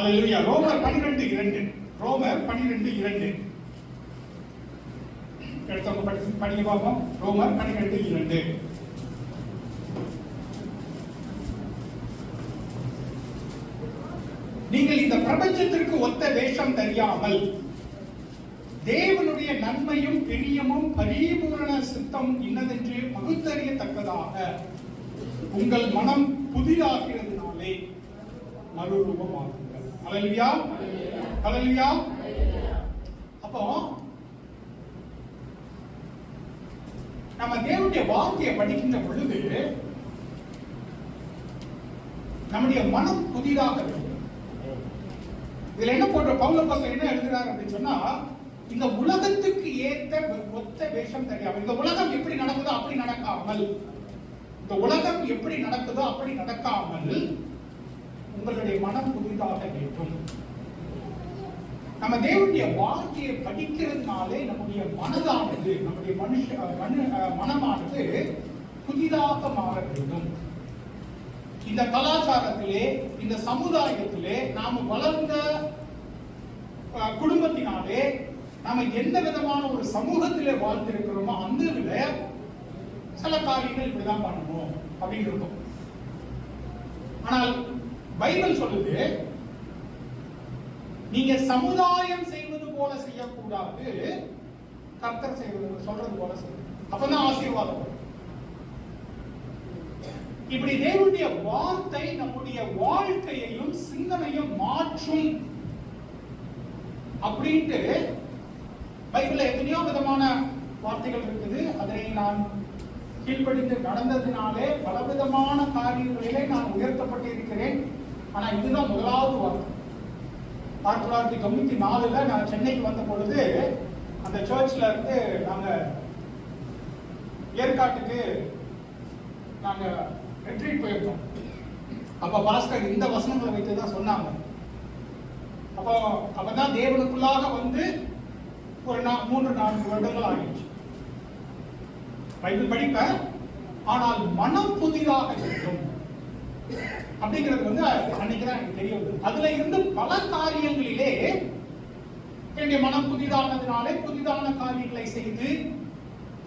அல்லேலூயா. ரோமர் 12:2. ரோமர் 12:2 எடுத்தவங்க படிக்க பார்ப்போம். ரோமர் 12:2. நீங்கள் இந்த பிரபஞ்சத்திற்கு ஒத்த வேஷம் தெரியாமல் தேவனுடைய நன்மையும் பிரியமும் பரிபூரண சித்தம் இன்னதென்று பகுத்தறியத்தக்கதாக உங்கள் மனம் புதிதாகிறதுனாலே மறுரூபமாகுங்கள். அல்லேலூயா, அல்லேலூயா. அப்போ நம்ம தேவனுடைய வார்த்தையை படிக்கின்ற பொழுது நம்முடைய மனம் புதிதாக இருக்கும். இதுல என்ன போன்ற பவுலப்போஸ்தலன் என்ன எழுதுறார் அப்படின்னு சொன்னா, இந்த உலகத்துக்கு ஏத்த ஒத்த வேஷம் தெரியாமல், இந்த உலகம் எப்படி நடக்குதோ அப்படி நடக்காமல், இந்த உலகம் எப்படி நடக்குதோ அப்படி நடக்காமல் உங்களுடைய மனம் புதிதாக வேண்டும். நம்ம தேவனுடைய வார்த்தையை படிக்கிறதுனாலே நம்முடைய மனதானது, நம்முடைய மனமானது புதிதாக மாற வேண்டும். இந்த கலாச்சாரத்திலே, இந்த சமுதாயத்திலே நாம வளர்ந்த குடும்பத்தினாலே நாம எந்த விதமான ஒரு சமூகத்திலே வாழ்ந்திருக்கிறோமோ அந்த இதுல சில காரியங்கள் இப்படிதான் பண்ணணும் அப்படின்னு இருக்கும். ஆனால் பைபிள் சொல்லுது, நீங்க சமுதாயம் செய்வது போல செய்யக்கூடாது, கர்த்தர் செய்வது சொல்றது போல செய்யணும். அப்பதான் ஆசீர்வாதம். இப்படி தேவனுடைய வார்த்தை நம்முடைய வாழ்க்கையையும் சிந்தனையும் மாற்றும் அப்படின்ட்டு பைபிள்ல எத்தனையோ விதமான வார்த்தைகள் இருக்குது. அதனை நான் கீழ்ப்படிந்து நடந்ததினாலே பலவிதமான காரியங்களிலே நான் உயர்த்தப்பட்டிருக்கிறேன். ஆனா இதுதான் முதலாவது வார்த்தை. 1994 நான் சென்னைக்கு வந்த பொழுது அந்த சர்ச்ல இருந்து நாங்க ஏற்காட்டுக்கு நாங்க ரெட்ரீட் போயிருந்தோம். அப்ப பாஸ்டர் இந்த வசனங்களை வைத்து தான் சொன்னாங்க. அப்பதான் தேவனுக்குள்ளாக வந்து ஒரு 3-4 வருடங்கள் ஆகிடுச்சு. பைபிள் படிப்பேன், ஆனால் மனம் புதிதாக இருக்கும் அப்படிங்கிறது வந்து அன்னைக்குதான் எனக்கு தெரிய வருது. அதுல இருந்து பல காரியங்களிலே என்னுடைய மனம் புதிதானதுனாலே புதிதான காரியங்களை செய்து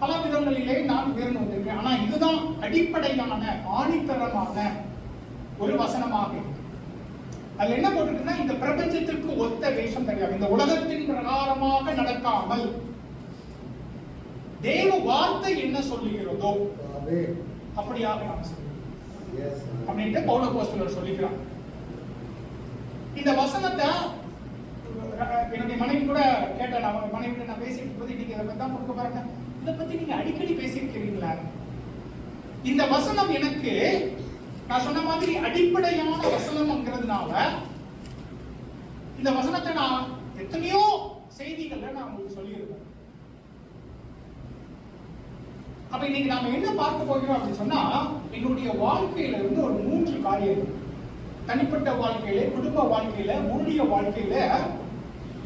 பல விதங்களிலே நான் உயர்ந்து வந்திருக்கேன். ஆனா இதுதான் அடிப்படையான ஆணித்தரமான ஒரு வசனமாக இருக்கு. அது என்ன போட்டிருக்குன்னா, இந்த பிரபஞ்சத்திற்கு ஒத்த வேஷம் தெரியாது, இந்த உலகத்தின் பிரகாரமாக நடக்காமல் தேவ வார்த்தை என்ன சொல்லுகிறதோ அப்படியாக நாம் செய்வோம் அப்படின்ட்டு பவுலப்போஸ்தலர் சொல்லிக்கிறார். இந்த வசனத்தை என்னுடைய மனைவி கூட கேட்டேன். நான் மனைவி நான் பேசிட்டு போது நீங்க இதை பத்தி தான் கொடுக்க பாருங்க, இதை பத்தி நீங்க அடிக்கடி பேசியிருக்கிறீங்களா? இந்த வசனம் எனக்கு நான் சொன்ன மாதிரி அடிப்படையான வசனம்ங்கிறதுனால இந்த வசனத்தை நான் எத்தனையோ செய்திகள்ல நான் உங்களுக்கு சொல்லியிருக்கேன். அப்ப இன்னைக்கு நாம என்ன பார்க்க போகிறோம் அப்படின்னு சொன்னா, என்னுடைய வாழ்க்கையில இருந்து ஒரு 3 காரியங்கள், தனிப்பட்ட வாழ்க்கையில, குடும்ப வாழ்க்கையில, ஊழிய வாழ்க்கையில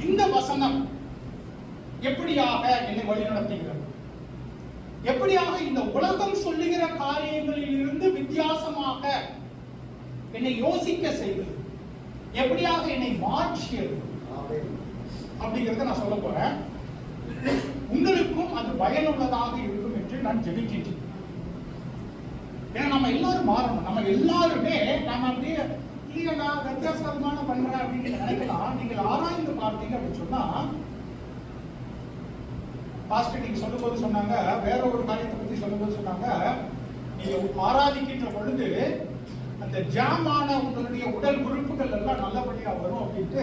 இந்த வசனம் எப்படியாக என்னை வழிநடத்துகிறது, எப்படியாக இந்த உலகம் சொல்லுகிற காரியங்களில் இருந்து வித்தியாசமாக என்னை யோசிக்க செய்தது, எப்படியாக என்னை மாற்றியது அப்படிங்கறத நான் சொல்ல போறேன். உங்களுக்கும் அது பயனுள்ளதாக இருக்கும் என்று நான் ஜெபிக்கின்றேன். ஏன்னா நம்ம எல்லாரும் மாறணும். நம்ம எல்லாருமே நம்ம அப்படியே இல்லையா நான் வித்தியாசமான பண்றேன் அப்படின்னு நினைக்கலாம். நீங்கள் ஆராய்ந்து பார்த்தீங்க அப்படின்னு சொன்னா, பாஸ்டர் நீங்க சொல்லும்போது சொன்னாங்க, வேற ஒரு காரியத்தை பத்தி சொல்லும்போது சொன்னாங்க, நீங்க ஆராதிக்கின்ற பொழுது அந்த ஜாமான உங்களுடைய உடல் உறுப்புகள் எல்லாம் நல்லபடியா வரும் அப்படின்ட்டு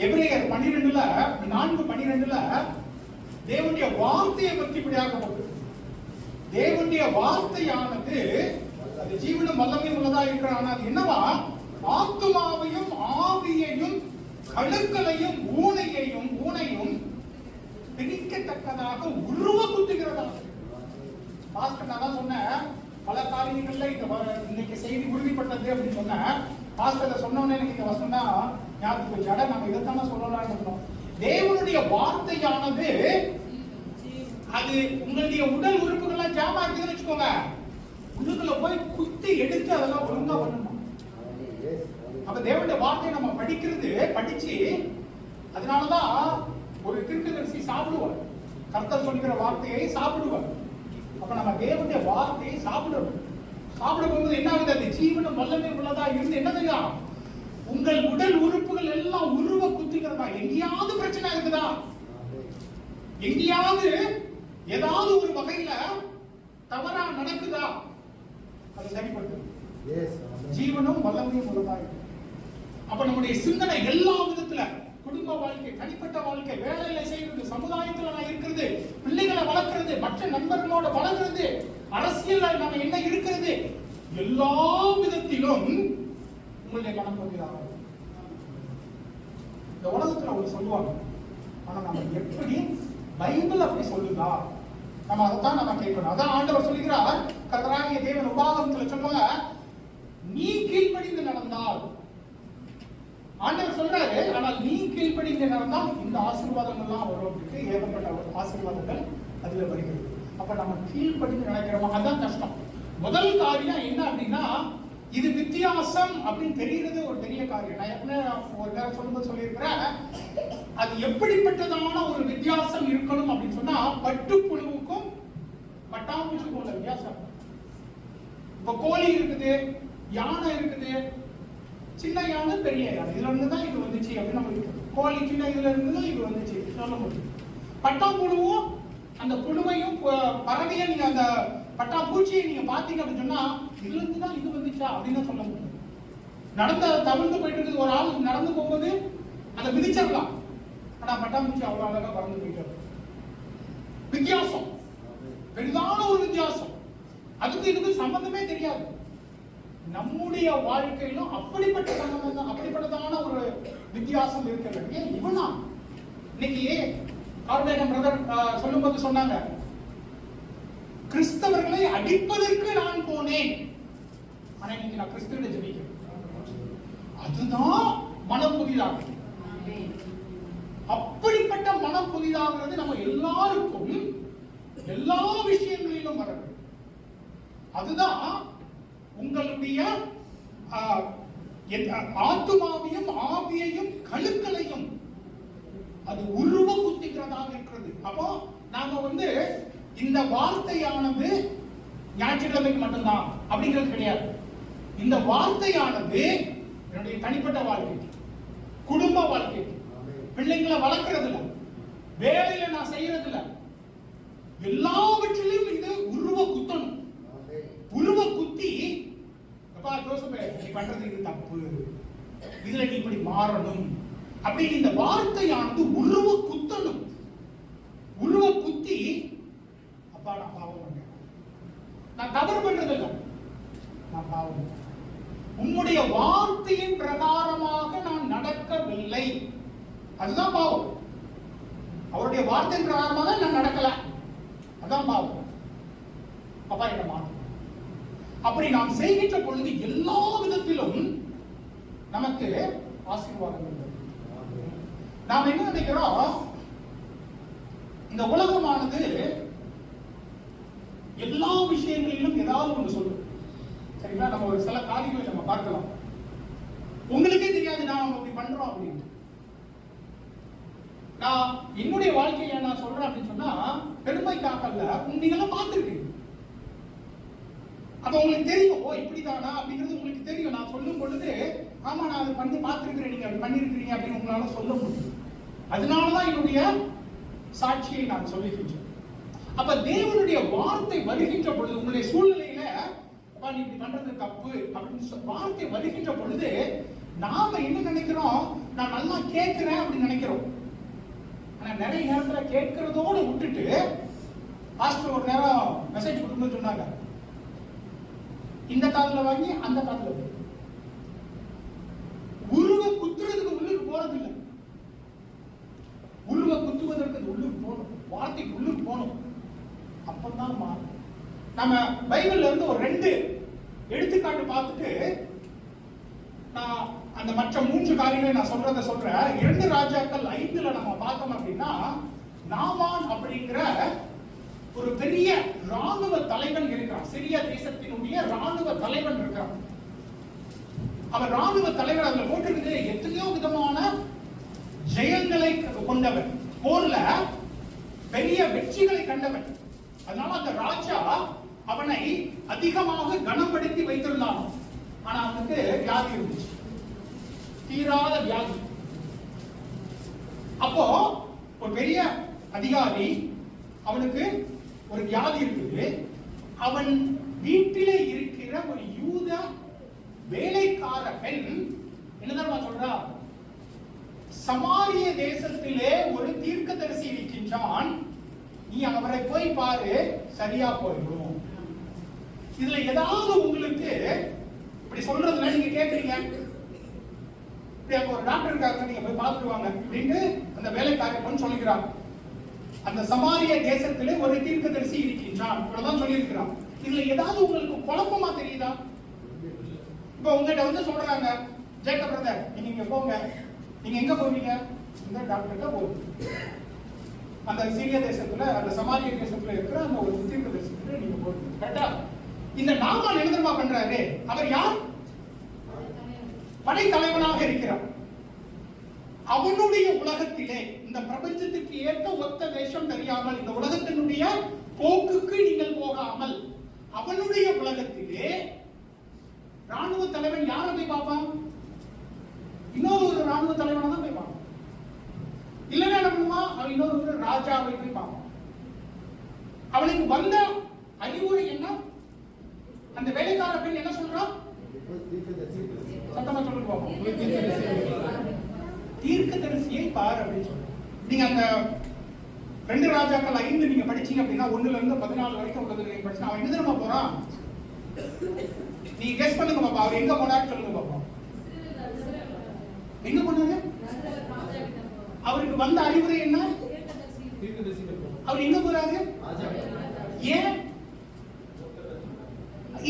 எபிரேயர் 4:12 தேவனுடைய வார்த்தையை பற்றி இப்படியாக போகுது. தேவனுடைய வார்த்தையானது அது ஜீவனும் வல்லமையும் உள்ளதா இருக்கிற, ஆனால் என்னவா, ஆத்துமாவையும் ஆவியையும் கழுக்களையும் ஊனையும் பிரிக்கத்தக்கதாக உருவ குத்துகிறதா. பாஸ்டர் நான் தான் சொன்னேன், பல காரியங்கள்ல இன்னைக்கு செய்தி உறுதிப்பட்டது அப்படின்னு சொன்னேன். பாஸ்டர் சொன்னோன்னே எனக்கு இந்த வசனம் தான் ஞாபகத்துக்கு ஜட நம்ம இதைத்தானே சொல்லலாம்னு இருக்கணும். தேவனுடைய வார்த்தையானது அது உங்களுடைய உடல் உறுப்புகள்லாம் ஜாமா இருக்குதுன்னு வச்சுக்கோங்க, உள்ளுக்குள்ள போய் குத்தி எடுத்து அதெல்லாம் ஒழுங்கா பண்ணணும். அப்ப தேவனுடைய வார்த்தையை நம்ம படிச்சு அதனாலதான் ஒரு தீர்க்கதரிசி சாப்பிடுவார், கர்த்தர் சொல்கிற வார்த்தையை சாப்பிடுவார். அப்ப நம்ம தேவனுடைய வார்த்தையை சாப்பிடணும். சாப்பிட போகும்போது என்ன ஆகுது? அது ஜீவனும் வல்லமை உள்ளதா இருந்து என்னதுயா, உங்கள் உடல் உறுப்புகள் எல்லாம் உருவ குத்துகிறதா? எங்கேயாவது பிரச்சனை இருக்குதா? எங்கேயாவது ஏதாவது ஒரு வகையில தவறா நடக்குதா? அது சரிப்படுத்தும். ஜீவனும் வல்லமையும் உள்ளதா இருக்கு. அப்ப நம்முடைய சிந்தனை எல்லா விதத்துல, குடும்ப வாழ்க்கை, தனிப்பட்ட வாழ்க்கை, வேலையில செய்யறது, சமுதாயத்துல நான் இருக்கிறது, பிள்ளைகளை வளர்க்கிறது, மற்ற நண்பர்களோட வளர்க்கிறது, அரசியல் நம்ம என்ன இருக்கிறது, எல்லா விதத்திலும் உங்களுடைய மனம் கொண்டிருக்கிறாங்க. இந்த உலகத்துல ஒரு சொல்லுவாங்க, ஆனா நம்ம எப்படி பைபிள் அப்படி சொல்லுதா, நம்ம அதைத்தான் நம்ம கேட்கணும். அதான் ஆண்டவர் சொல்லுகிறார், கர்த்தராகிய தேவன் உபாகமத்துல சொல்லுவாங்க, நீ கீழ்ப்படிந்து நடந்தால், ஆண்டவர் சொல்றாரு, ஆனால் நீ கீழ்ப்படிந்து நடந்தால் இந்த ஆசீர்வாதங்கள் எல்லாம் வரும். ஏகப்பட்ட ஆசீர்வாதங்கள் அதுல வருகிறது. அப்ப நம்ம கீழ்ப்படிந்து நடக்கிறோமா? அதான் கஷ்டம். முதல் காரியம் என்ன அப்படின்னா, இது வித்தியாசம் அப்படின்னு தெரிகிறது ஒரு பெரிய காரியம். நான் ஒரு நேரம் சொல்லும்போது சொல்லியிருக்கிறேன், அது எப்படிப்பட்டதான ஒரு வித்தியாசம் இருக்கணும் அப்படின்னு சொன்னா, பட்டுப்புழுவுக்கும் பட்டாம்பூச்சிக்கும் உள்ள வித்தியாசம். இப்ப கோழி இருக்குது, யானை இருக்குது, சின்ன யானை பெரிய யானை, இதுல இருந்துதான் இது வந்துச்சு அப்படின்னு நம்ம, கோழி சின்ன இதுல இருந்துதான் இது வந்துச்சு சொல்ல முடியும். பட்டாம்புழுவும் அந்த புழுவையும் பறவையை நீங்க அந்த பட்டாம்பூச்சியை நீங்க பாத்தீங்க அப்படின்னு சொன்னா, இதுல இருந்துதான் இது வந்துச்சா அப்படின்னு சொல்ல முடியும். தவிர்த்து போயிட்டு இருக்குது, ஒரு ஆள் நடந்து போகும்போது அதை மிதிச்சிடலாம், ஆனா பட்டாம்பூச்சி அவ்வளவு அழகா பறந்து போயிட்டு. வித்தியாசம், பெரிதான ஒரு வித்தியாசம். அதுக்கு இதுக்கு சம்பந்தமே தெரியாது. நம்முடைய வாழ்க்கையிலும் அப்படிப்பட்ட சம்பந்தம், அப்படிப்பட்டதான ஒரு வித்தியாசம் இருக்கிறது. ஏன் இவனா இன்னைக்கு கார்பேகன் பிரதர் சொல்லும்போது சொன்னாங்க, கிறிஸ்தவர்களை அடிப்பதற்கு நான் போனேன், ஆனா இன்னைக்கு நான் கிறிஸ்துவிட ஜெபிக்கிறேன். அதுதான் மனம் புதிதாகும். அப்படிப்பட்ட மனம் புதிதாகிறது நம்ம எல்லாருக்கும் எல்லா விஷயங்களிலும் வர வேண்டும். அதுதான் உங்களுடைய ஆத்துமாவையும் ஆவியையும் கழுக்களையும் அது உருவ குத்திக்கிறதாக இருக்கிறது. அப்போ நாம இந்த வார்த்தையானது ஞாயிற்றுக்கிழமைக்கு மட்டும்தான் அப்படிங்கிறது கிடையாது. இந்த வார்த்தையானது என்னுடைய தனிப்பட்ட வாழ்க்கை, குடும்ப வாழ்க்கை, பிள்ளைங்களை வளர்க்கறதுல, வேலையில நான் செய்யறதுல, எல்லாவற்றிலும் இது உருவ குத்தணும். உருவ குத்தி, அப்பா ஜோசப் நீ பண்றது இது தப்பு, இதுல நீ இப்படி மாறணும் அப்படின்னு இந்த வார்த்தையானது உருவ குத்தணும். உருவ குத்தி, அப்பா நான் பாவம் பண்ணேன், நான் தவறு பண்றது இல்லை, நான் பாவம், உன்னுடைய வார்த்தையின் பிரகாரமாக நான் நடக்கவில்லை, அதுதான் பாவம். அவருடைய வார்த்தையின் பிரகாரமாக நான் நடக்கல, அதான் பாவம். அப்பா என்ன மாற்ற. அப்படி நாம் செய்கின்ற பொழுது எல்லா விதத்திலும் நமக்கு ஆசீர்வாதங்கள். நாம் என்ன நினைக்கிறோம், இந்த உலகமானது எல்லா விஷயங்களிலும் ஏதாவது ஒன்று சொல்லும். சரிங்களா? நம்ம ஒரு சில காரியங்களை நம்ம பார்க்கலாம், உங்களுக்கே தெரியாது நான் அப்படி பண்றோம் அப்படின்னு. நான் என்னுடைய வாழ்க்கையை நான் சொல்றேன் அப்படின்னு சொன்னா பெருமைக்காகல, நீங்களாம் பார்த்துருக்கீங்க. அப்ப உங்களுக்கு தெரியும், ஓ இப்படிதானா அப்படிங்கிறது உங்களுக்கு தெரியும். நான் சொல்லும் பொழுது ஆமா நான் அதை பண்ணி பார்த்துருக்கிறேன், நீங்க அப்படி பண்ணிருக்கிறீங்க அப்படின்னு உங்களால சொல்ல முடியும். அதனாலதான் என்னுடைய சாட்சியை நான் சொல்லுகின்றேன். அப்ப தேவனுடைய வார்த்தை வருகின்ற பொழுது, உங்களுடைய சூழ்நிலையில நீ இப்படி பண்றது தப்பு அப்படின்னு வார்த்தை வருகின்ற பொழுது நாம என்ன நினைக்கிறோம், நான் நல்லா கேட்கிறேன் அப்படின்னு நினைக்கிறோம். ஆனா நிறைய நேரத்துல கேட்கறதோட விட்டுட்டு, பாஸ்டர் ஒரு நேரம் மெசேஜ் கொடுக்கணும்னு சொன்னாங்க, இந்த காதுல வாங்கி அந்த காதுல உருவ குத்துறதுக்கு உள்ளுக்கு போறது இல்லை. உருவ குத்துவதற்கு உள்ளுக்கு போகணும், வார்த்தைக்கு உள்ளுக்கு போகணும், அப்பதான் மாறும். நம்ம பைபிள்ல இருந்து ஒரு 2 எடுத்துக்காட்டு பார்த்துட்டு நான் அந்த மற்ற 3 காரியங்களை நான் சொல்றேன். 2 ராஜாக்கள் 5ல நம்ம பார்த்தோம் அப்படின்னா, நாமான் அப்படிங்கிற ஒரு பெரிய ராணுவ தலைவன் இருக்கிறான். சிரியா தேசத்தினுடைய ராணுவ தலைவன் இருக்கிறான். அவர் ராணுவ தலைவர். அதுல போட்டிருக்குது எத்தனையோ விதமான ஜெயங்களை கொண்டவன், போர்ல பெரிய வெற்றிகளை கண்டவன். அதனால அந்த ராஜா அவனை அதிகமாக கனப்படுத்தி வைத்திருந்தான். ஆனா அவனுக்கு வியாதி இருந்துச்சு, தீராத வியாதி. அப்போ ஒரு பெரிய அதிகாரி, அவனுக்கு ஒரு வியாதி இருக்குது. அவன் வீட்டிலே இருக்கிற ஒரு யூத வேலைக்கார பெண் என்னதான் சொல்றா, சமாரிய தேசத்திலே ஒரு தீர்க்கதரிசி இருக்கின்றான், நீ அவரை போய் பாரு, சரியா போயிடும். இதுல ஏதாவது உங்களுக்கு இப்படி சொல்றதுல நீங்க கேக்குறீங்க, ஒரு டாக்டர் இருக்காங்க, நீங்க போய் பார்த்துருவாங்க அப்படின்னு அந்த வேலைக்காரன் சொல்லிக்கிறான். அந்த சமாரிய தேசத்திலே ஒரு தீர்க்கதரிசி இருக்கின்றான், இவ்வளவுதான் சொல்லியிருக்கிறான். இதுல ஏதாவது உங்களுக்கு குழப்பமா தெரியுதா? இப்ப உங்ககிட்ட வந்து சொல்றாங்க, ஜேக்கப் பிரதர் நீங்க இங்க போங்க, நீங்க எங்க போவீங்க? இந்த டாக்டர்கிட்ட போவீங்க. அந்த சீரிய தேசத்துல, அந்த சமாரிய தேசத்துல இருக்கிற அந்த ஒரு தீர்க்கதரிசிக்கு நீங்க போவீங்க. கரெக்டா? இந்த நாமான் என்ன பண்றாரு? அவர் யார்? படை தலைவனாக இருக்கிறார். அவனுடைய உலகத்திலே இந்த பிரபஞ்சத்துக்கு ஏற்ற ஒத்த வேஷம் தெரியாமல், இந்த உலகத்தினுடைய போக்குக்கு நீங்கள் போகாமல், அவனுடைய உலகத்திலே ராணுவ தலைவன் யாரை போய் பார்ப்பான்? இன்னொரு ஒரு ராணுவ தலைவனை தான் போய் பார்ப்பான். இல்லைன்னா என்ன பண்ணுவான்? அவன் இன்னொரு ஒரு ராஜாவை போய் பார்ப்பான். அவனுக்கு வந்த அறிவுரை என்ன? அந்த வேலைக்கார பெண் என்ன சொல்றான்? சத்தமா சொல்லுங்க பாப்போம். தீர்க்கதரிசியை பார் அப்படின்னு சொல்றான். நீங்க அந்த 2 ராஜாக்கள் 5 நீங்க படிச்சீங்க அப்படின்னா 1ல இருந்து 14 வரைக்கும் உள்ளது நீங்க படிச்சா அவன் எங்க தெரியுமா போறான்? நீங்க கெஸ் பண்ணுங்க பாப்பா, அவர் எங்க போனாரு சொல்லுங்க பாப்பா. எங்க போனாரு? அவருக்கு வந்த அறிவுரை என்ன? அவர் எங்க போறாரு? ஏன்?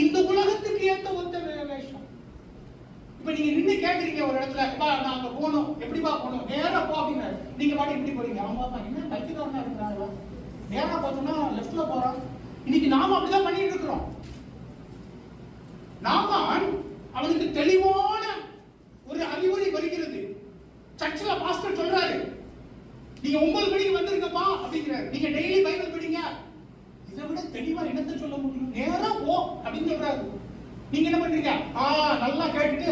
இந்த உலகத்துக்கு ஏத்த ஒத்த வேஷம். இப்ப நீங்க நின்று கேக்குறீங்க ஒரு இடத்துல, நாங்க போனோம், எப்படிப்பா போனோம்? நேரா போ அப்படின்னா நீங்க பாட்டு இப்படி போறீங்க. அவங்க பாப்பா என்ன பைத்தியக்காரனா இருக்கிறாங்களா? நேரா பார்த்தோம்னா லெஃப்ட்ல போறான். இன்னைக்கு நாம அப்படிதான் பண்ணிட்டு இருக்கிறோம். நாமான் அவனுக்கு தெளிவான ஒரு அறிவுரை வருகிறது. சர்ச்சில் பாஸ்டர் சொல்றாரு, நீங்க 9 மணிக்கு வந்திருக்கப்பா அப்படிங்கிறாரு. நீங்க டெய்லி பைபிள் படிங்க. இதை விட தெளிவா என்னத்தை சொல்ல முடியும்? நேரா போ அப்படின்னு சொல்றாரு. நீங்க என்ன பண்றீங்க? நல்லா கேட்டுட்டு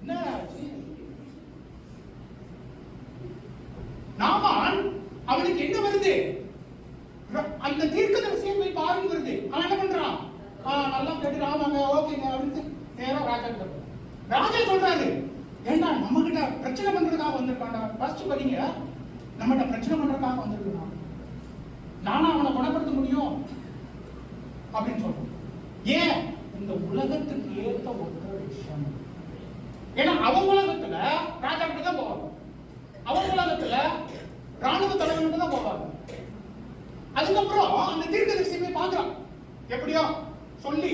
என்ன நாமான் அவனுக்கு என்ன வருது? அந்த தீர்க்கதரிசியை போய் பாருங்க வருது. அவன் என்ன பண்றான்? நல்லா கேட்டு ஆமாங்க ஓகேங்க அப்படின்னு நேரா ராஜா ராஜா சொல்றாரு, ஏண்டா நம்ம கிட்ட பிரச்சனை பண்றதுக்காக வந்திருக்காண்டா. ஃபர்ஸ்ட் படிங்க, நம்மகிட்ட பிரச்சனை பண்றதுக்காக வந்திருக்கான். நானா அவனை குணப்படுத்த முடியும் அப்படின்னு சொல்றேன். ஏன்? இந்த உலகத்துக்கு ஏற்ற ஒரு விஷயம். ஏன்னா அவன் உலகத்துல ராஜா கிட்ட தான் போவாங்க, அவன் உலகத்துல ராணுவ தலைவனுக்கு தான் போவாங்க. அதுக்கப்புறம் அந்த தீர்க்கதரிசி போய் பார்க்கறான். எப்படியோ சொல்லி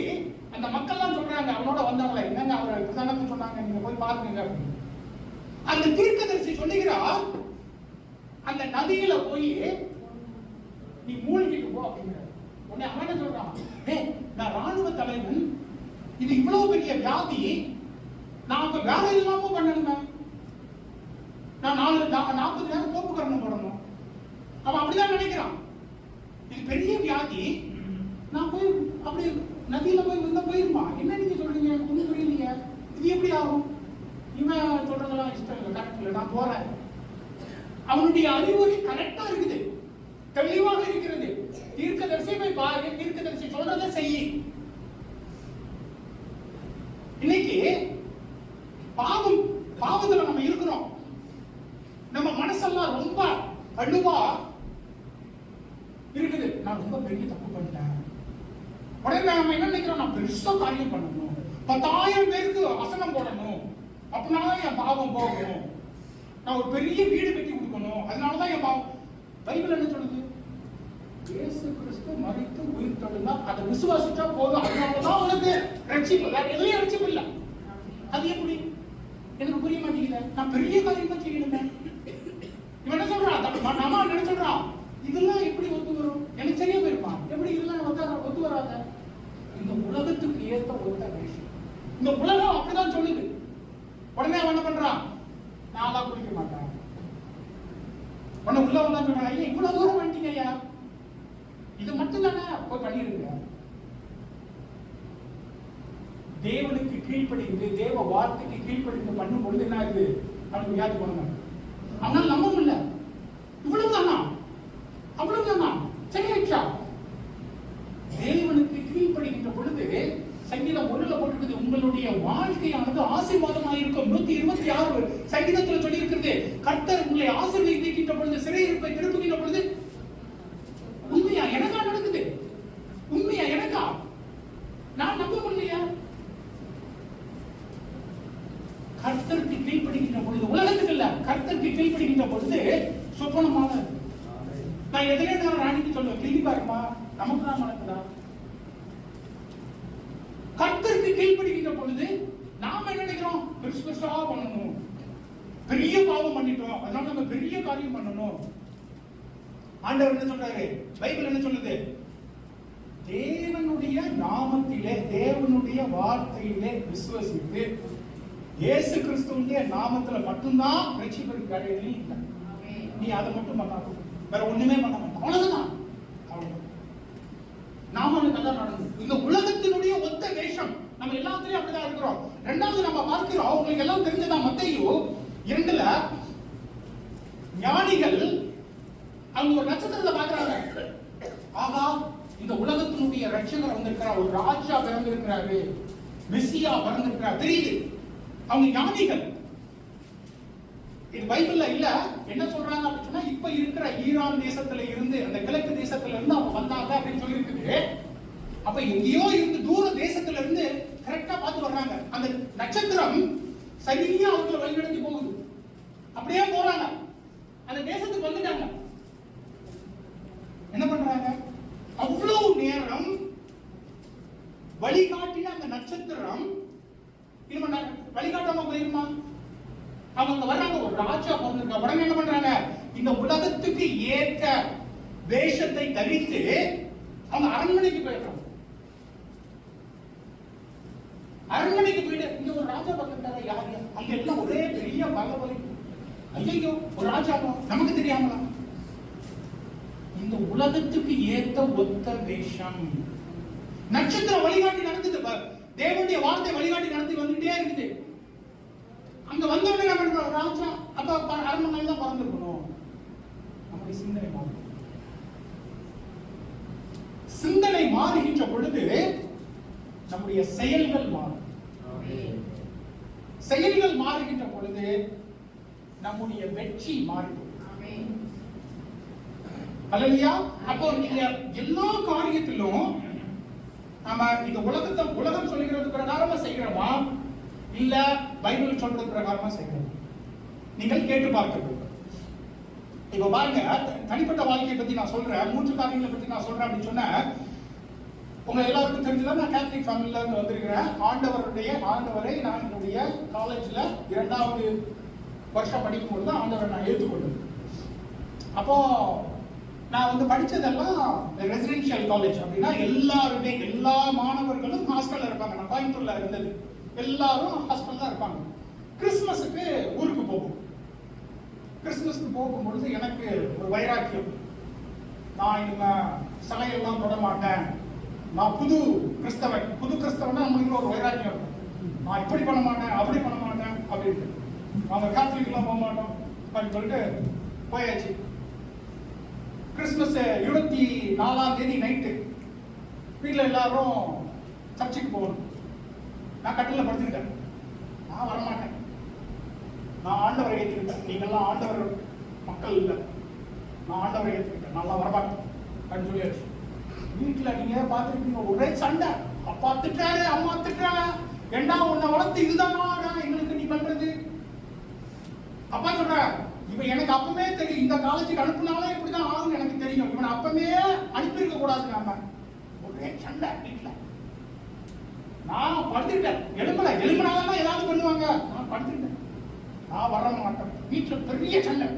அந்த மக்கள் தான் சொல்றாங்க, அவனோட வந்தவங்கள என்னங்க அவர் இப்படிதானே சொன்னாங்க, நீங்க போய் பாருங்க. அந்த தீர்க்கதரிசி சொல்லுகிறா, அந்த நதியில போய் நீ மூழ்கிட்டு போ அப்படிங்கிற. உடனே அவன் என்ன சொல்றான்? நான் ராணுவ தலைவன், இது இவ்வளவு பெரிய வியாதி, நான் அப்ப வேலை இல்லாம பண்ணணுமே, நான் 40 நேரம் தோப்பு கரணம் போடணும். அவன் அப்படிதான் நினைக்கிறான். இது பெரிய வியாதி, நான் போய் அப்படி நதியில போய் வந்தா போயிருமா? என்ன நீங்க சொல்றீங்க? ஒன்றும் புரியலையே, இது எப்படி ஆகும்? இவன் சொல்றதெல்லாம் இஷ்டம் இல்லை, கரெக்ட் இல்லை, நான் போறேன். அவனுடைய அறிவுரை கரெக்டா இருக்குது, தெளிவாக இருக்கிறது. தீர்க்கதரிசி போய் பாரு, தீர்க்கதரிசி சொல்றதை செய்யி. இன்னைக்கு பாவத்துல நம்ம இருக்கிறோம். நம்ம மனசெல்லாம் ரொம்ப அழுவா இருக்குது. நான் ரொம்ப பெரிய தப்பு பண்ணிட்டேன். உடனே நம்ம என்ன நினைக்கிறோம்? நான் பெருசா காரியம் பண்ணணும், 10,000 பேருக்கு வசனம் போடணும், அப்படின்னாதான் என் பாவம் போகணும், நான் ஒரு பெரிய வீடு கட்டி கொடுக்கணும், அதனாலதான் என் பாவம். பைபிள் என்ன சொல்லுது? இயேசு கிறிஸ்து மரித்து உயிர் தெழுந்தா அதை விசுவாசிச்சா போதும், அதனாலதான் உனக்கு ரட்சிப்பு. வேற எதுலயும் ரட்சிப்பு இல்ல. அது எப்படி? எனக்கு புரிய மாட்டேங்குது. நான் பெரிய காரியமா செய்யணுமே. இவன் என்ன சொல்றான்? நம்ம என்ன சொல்றான்? இதெல்லாம் எப்படி ஒத்து வரும்? எனக்கு சரியா போயிருப்பான். எப்படி இதெல்லாம் ஒத்து வராத? இந்த உலகத்துக்கு ஏற்ற ஒத்த விஷயம். இந்த உலகம் அப்படிதான் சொல்லுது. உடனே அவன் என்ன பண்றான்? நான் தான் குடிக்க மாட்டேன். உடனே உள்ள வந்தா சொல்றான், ஐயா இவ்வளவு தூரம் வந்துட்டீங்க ஐயா, இது மட்டும் தானே போய் பண்ணிருங்க. தேவனுக்கு கீழ்ப்படிந்து தேவ வார்த்தைக்கு கீழ்ப்படிந்து பண்ணும் பொழுது என்ன ஆகுது? அவனுக்கு வியாதி பண்ணுவாங்க. அவனால நம்ப முடியல. இவ்வளவுதானா, அவ்வளவுதானா, சரியாச்சா? தேவனுக்கு கீழ்ப்படுகின்ற பொழுது சங்கீதம் 1ல போட்டிருக்குது, உங்களுடைய வாழ்க்கையானது ஆசீர்வாதமாக இருக்கும். 126 சங்கீதத்தில் சொல்லி இருக்கிறது, கர்த்தர் உங்களை ஆசீர்வதிக்கின்ற பொழுது சிறையிருப்பை திருப்புகின்ற பொழுது. உண்மையா எனக்கா நடக்குது? உண்மையா எனக்கா? நான் நம்ப முடியலையா? கர்த்தருக்கு கீழ்ப்படுகின்ற பொழுது, உலகத்துக்கு இல்ல கர்த்தருக்கு கீழ்ப்படுகின்ற பொழுது சொப்பனமான. நான் எதிரே நேரம் ராணிக்கு சொல்லுவேன், கிள்ளி பாருமா, நமக்கு தான் நடக்குதா? கர்த்தருக்கு கீழ்ப்படுகின்ற பொழுது நாம என்ன நினைக்கிறோம்? பெருசா பண்ணணும், பெரிய பாவம் பண்ணிட்டோம், அதனால நம்ம பெரிய காரியம் பண்ணணும். ஆண்டவர் என்ன சொல்றாரு? பைபிள் என்ன சொல்லுது? தேவனுடைய நாமத்திலே தேவனுடைய வார்த்தையிலே விசுவசித்து இயேசு கிறிஸ்துவினுடைய நாமத்துல மட்டும்தான் ரட்சிப்பிற்கு அடையவே இல்லை. நீ அதை மட்டும் பண்ணாத, வேற ஒண்ணுமே பண்ண மாட்டான். அவ்வளவுதான். நாம கதான் நடந்தது. இந்த உலகத்தினுடைய ஒத்த வேஷம் நம்ம எல்லாத்துலயும் அப்படிதான் இருக்கிறோம். ரெண்டாவது நம்ம பார்க்கிறோம், உங்களுக்கு எல்லாம் தெரிஞ்சதா, மத்தேயு 2ல ஞானிகள் அவங்க ஒரு நட்சத்திரத்தை பார்க்கறாங்க. ஆகா, இந்த உலகத்தினுடைய ரட்சகர் வந்திருக்கிறார், ஒரு ராஜா பிறந்திருக்கிறாரு, மெசியா பிறந்திருக்கிறார் தெரியுது. அவங்க ஞானிகள். இது பைபிள்ல இல்ல. என்ன சொல்றாங்க அப்படின்னு சொன்னா, இப்ப இருக்கிற ஈரான் தேசத்துல இருந்து, அந்த கிழக்கு தேசத்துல இருந்து அவங்க வந்தாங்க அப்படின்னு சொல்லி இருக்குது. அப்ப எங்கேயோ இருந்து தூர தேசத்துல இருந்து கரெக்டா பார்த்து வர்றாங்க. அந்த நட்சத்திரம் சரியா அவங்களை வழிநடத்தி போகுது. அப்படியே போறாங்க, அந்த தேசத்துக்கு வந்துட்டாங்க. என்ன பண்றாங்க? அவ்வளவு நேரம் வழிகாட்டின அந்த நட்சத்திரம் இனிமே வழிகாட்டாம போயிருமா? அவங்க வர்றாங்க, ஒரு ராஜா பிறந்திருக்க. உடனே என்ன பண்றாங்க? இந்த உலகத்துக்கு ஏற்ற வேஷத்தை தரித்து அவங்க அரண்மனைக்கு போயிடுறாங்க. அரண்மனைக்கு போயிட்டு இங்க ஒரு ராஜா பிறந்திருக்காரு, யாரு? அங்க எல்லாம் ஒரே பெரிய பகவலி. ஐயோ, ஒரு ராஜாவா? நமக்கு தெரியாமலா? இந்த உலகத்துக்கு ஏற்ற ஒத்த வேஷம். நட்சத்திரம் வழிகாட்டி நடந்தது, தேவனுடைய வார்த்தை வழிகாட்டி நடத்தி வந்துட்டே இருக்குது. அங்க வந்தவங்க என்ன பண்றோம்? ராஜா அப்ப அரண்மனையில் தான் பறந்துருக்கணும். நம்முடைய சிந்தனை மாறும். சிந்தனை மாறுகின்ற பொழுது நம்முடைய செயல்கள் மாறும். செயல்கள் மாறுகின்ற பொழுது நம்முடைய வெற்றி மாறும். அல்லேலூயா. அப்போ நீங்க எல்லா காரியத்திலும் நாம இந்த உலகம் சொல்லுகிறது பிரகாரமா செய்கிறோமா, இல்ல பைபிள் சொல்றது பிரகாரமா செய்கிறோம்? நீங்கள் கேட்டு பார்க்க. இப்ப பாருங்க, தனிப்பட்ட வாழ்க்கையை பத்தி நான் சொல்றேன், 3 காரியங்களை பத்தி நான் சொல்றேன் அப்படின்னு சொன்ன உங்க எல்லாருக்கும் தெரிஞ்சுதான். நான் கேத்தலிக் ஃபேமிலில இருந்து வந்திருக்கிறேன். ஆண்டவரை நான் என்னுடைய காலேஜ்ல 2வது வருஷம் படிக்கும் பொழுது ஆண்டவரை நான் ஏற்றுக்கொண்டது. அப்போ நான் படிச்சதெல்லாம் ரெசிடென்ஷியல் காலேஜ். அப்படின்னா எல்லாருமே, எல்லா மாணவர்களும் ஹாஸ்டல்ல இருப்பாங்க. நான் கோயம்புத்தூர்ல இருந்தது, எல்லாரும் ஹாஸ்டல்ல தான் இருப்பாங்க. கிறிஸ்துமஸுக்கு ஊருக்கு போகும். கிறிஸ்துமஸ்க்கு போகும்பொழுது எனக்கு ஒரு வைராக்கியம். நான் இனிமே சலையெல்லாம் தொட மாட்டேன், நான் புது கிறிஸ்தவன் நம்மளுக்கு ஒரு வைராக்கியம். நான் இப்படி பண்ண மாட்டேன், அப்படி பண்ண மாட்டேன் அப்படின்ட்டு. அவங்க கேத்தலிக் எல்லாம் போக மாட்டோம் அப்படின்னு சொல்லிட்டு போயாச்சு. கிறிஸ்துமஸ் 24ஆம் தேதி நைட்டு வீட்டில் எல்லாரும் சர்ச்சுக்கு போகணும். நான் கட்டில படுத்துக்கிட்டேன். நான் வரமாட்டேன், நான் ஆண்டவரை ஏற்றுக்கிட்டேன். நீங்கெல்லாம் ஆண்டவர் மக்கள் இல்லை, நான் ஆண்டவரை ஏற்றுக்கிட்டேன், நான் வரமாட்டேன் அப்படின்னு சொல்லியாச்சு. வீட்டில் நீங்க பார்த்துருக்கீங்க, ஒரே சண்டை. அப்பா திட்டாரு, அம்மா திட்டாங்க. ஏண்டா உன்னை வளர்த்து இதுதானா எங்களுக்கு நீ பண்றது? அப்பா சொல்ற, இவன் எனக்கு அப்பவே தெரியும், இந்த காலேஜுக்கு அனுப்புனாலே இப்படிதான் ஆகும் எனக்கு தெரியும், இவனை அப்பவே அனுப்பியிருக்க கூடாது. நாம ஒரே சண்டை வீட்டுல. நான் படுத்துக்கிட்டேன், எலும்புனாதான் ஏதாவது பண்ணுவாங்க. நான் படுத்துக்கிட்டேன், நான் வர மாட்டேன். வீட்டுல பெரிய சண்டை.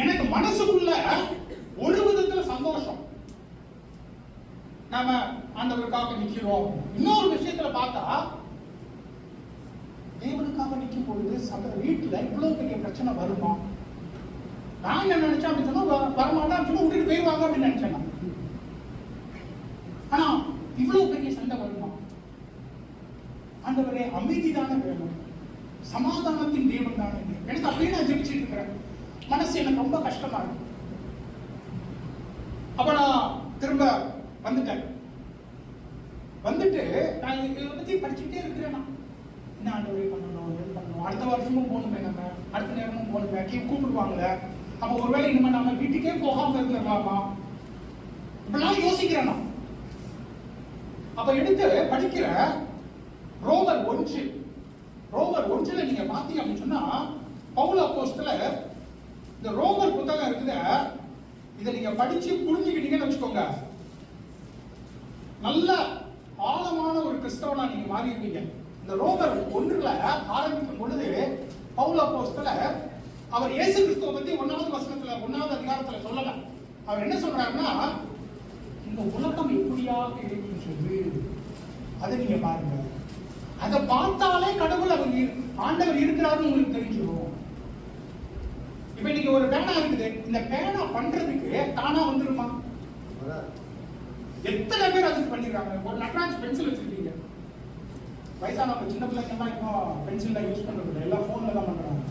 எனக்கு மனசுக்குள்ள ஒரு விதத்துல சந்தோஷம். நாம அந்த ஒரு அவருக்காக நிக்கிறோம். இன்னொரு விஷயத்துல பார்த்தா தேவனுக்காக நிற்கும் பொழுது சபை வீட்டுல இவ்வளவு பெரிய பிரச்சனை வருமா? நான் என்ன நினைச்சேன் அப்படின்னு சொன்னா வரமாட்டான்னு சொல்லி விட்டுட்டு போயிருவாங்க அப்படின்னு நினைச்சேன். ஆனா இவ்வளவு பெரிய சண்டை வருமா? ஆண்டவரே அமைதி தானே வேணும், சமாதானத்தின் தேவன் தானே. எனக்கு அப்படியே நான் ஜெபிச்சுட்டு இருக்கிறேன். மனசு எனக்கு ரொம்ப கஷ்டமா இருக்கு. அப்ப நான் திரும்ப வந்துட்டேன். வந்துட்டு நான் இதை பத்தி படிச்சுட்டே இருக்கிறேன். என்ன ஆண்டவரே பண்ணணும், எது பண்ணணும், அடுத்த வருஷமும் போகணுமே, நம்ம அடுத்த நேரமும் போகணுமே, கூப்பிடுவாங்களே, அப்ப ஒருவேளை இனிமே நம்ம வீட்டுக்கே போகாம இருந்துடலாமா, இப்படிலாம் யோசிக்கிறேன் நான். அப்ப எடுத்து படிக்கிற ரோமர் 1 நீங்க பாத்தீங்க அப்படின்னு சொன்னா பவுல் அப்போஸ்தலர் இந்த ரோமர் புத்தகம் இருக்குது, இதை நீங்க படிச்சு புரிஞ்சுக்கிட்டீங்கன்னு வச்சுக்கோங்க, நல்ல ஆழமான ஒரு கிறிஸ்தவனா நீங்க மாறி இருப்பீங்க. இந்த ரோமர் 1 ஆரம்பிக்கும் பொழுது பவுல் அப்போஸ்தலர் அவர் இயேசு கிறிஸ்துவை பத்தி 1வது வசனத்துல 1வது அதிகாரத்துல சொல்லல. அவர் என்ன சொல்றாருன்னா, இந்த உலகம் எப்படியாக இருக்கின்றது அதை நீங்க பாருங்க. அதை பார்த்தாலே கடவுள் அவர் ஆண்டவர் இருக்கிறாருன்னு உங்களுக்கு தெரிஞ்சிடும். இப்ப நீங்க ஒரு பேனா இருக்குது, இந்த பேனா பண்றதுக்கு தானா வந்துருமா? எத்தனை பேர் அதுக்கு பண்ணிடுறாங்க. ஒரு நட்ராஜ் பென்சில் வச்சிருக்கீங்க, வயசானவங்க சின்ன பிள்ளைங்க எல்லாம் இப்போ பென்சில் தான் யூஸ் பண்றது இல்லை, எல்லாம் போன்ல தான் பண்றாங்க.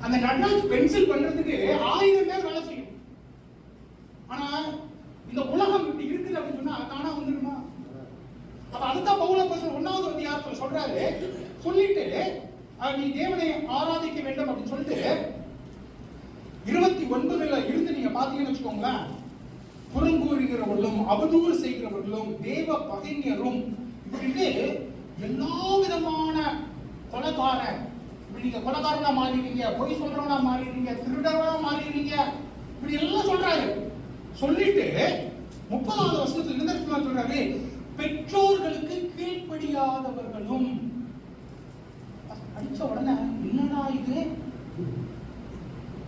அந்த நட்ராஜ் பென்சில் பண்றதுக்கு 1000 பேர் வேலை செய்யும். ஆனா இந்த உலகம் இப்படி இருக்குது அப்படின்னு சொன்னா தானா வந்துருமா? அப்ப அதுதான் பவுல் அப்போஸ்தலர் 1வது அதிகாரத்துல சொல்றாரு. சொல்லிட்டு நீ தேவனை ஆராதிக்க வேண்டும் அப்படின்னு சொல்லிட்டு 29ல இருந்து நீங்க பாத்தீங்கன்னு வச்சுக்கோங்களேன், புறங்கூறுகிறவர்களும் அவதூறு செய்கிறவர்களும் தேவ பகைஞரும் இப்படின்னு எல்லா விதமான கொலைகாரன், இப்படி நீங்க கொலைகாரனா மாறிடுறீங்க, பொய் சொல்றவனா மாறிடுறீங்க, திருடவனா மாறிடுறீங்க, இப்படி எல்லாம் சொல்றாரு. சொல்லிட்டு 30வது வசனத்துல இருந்து சொல்றாரு, பெற்றோர்களுக்கு கீழ்ப்படியாதவர்களும். படிச்ச உடனே என்னடா இது,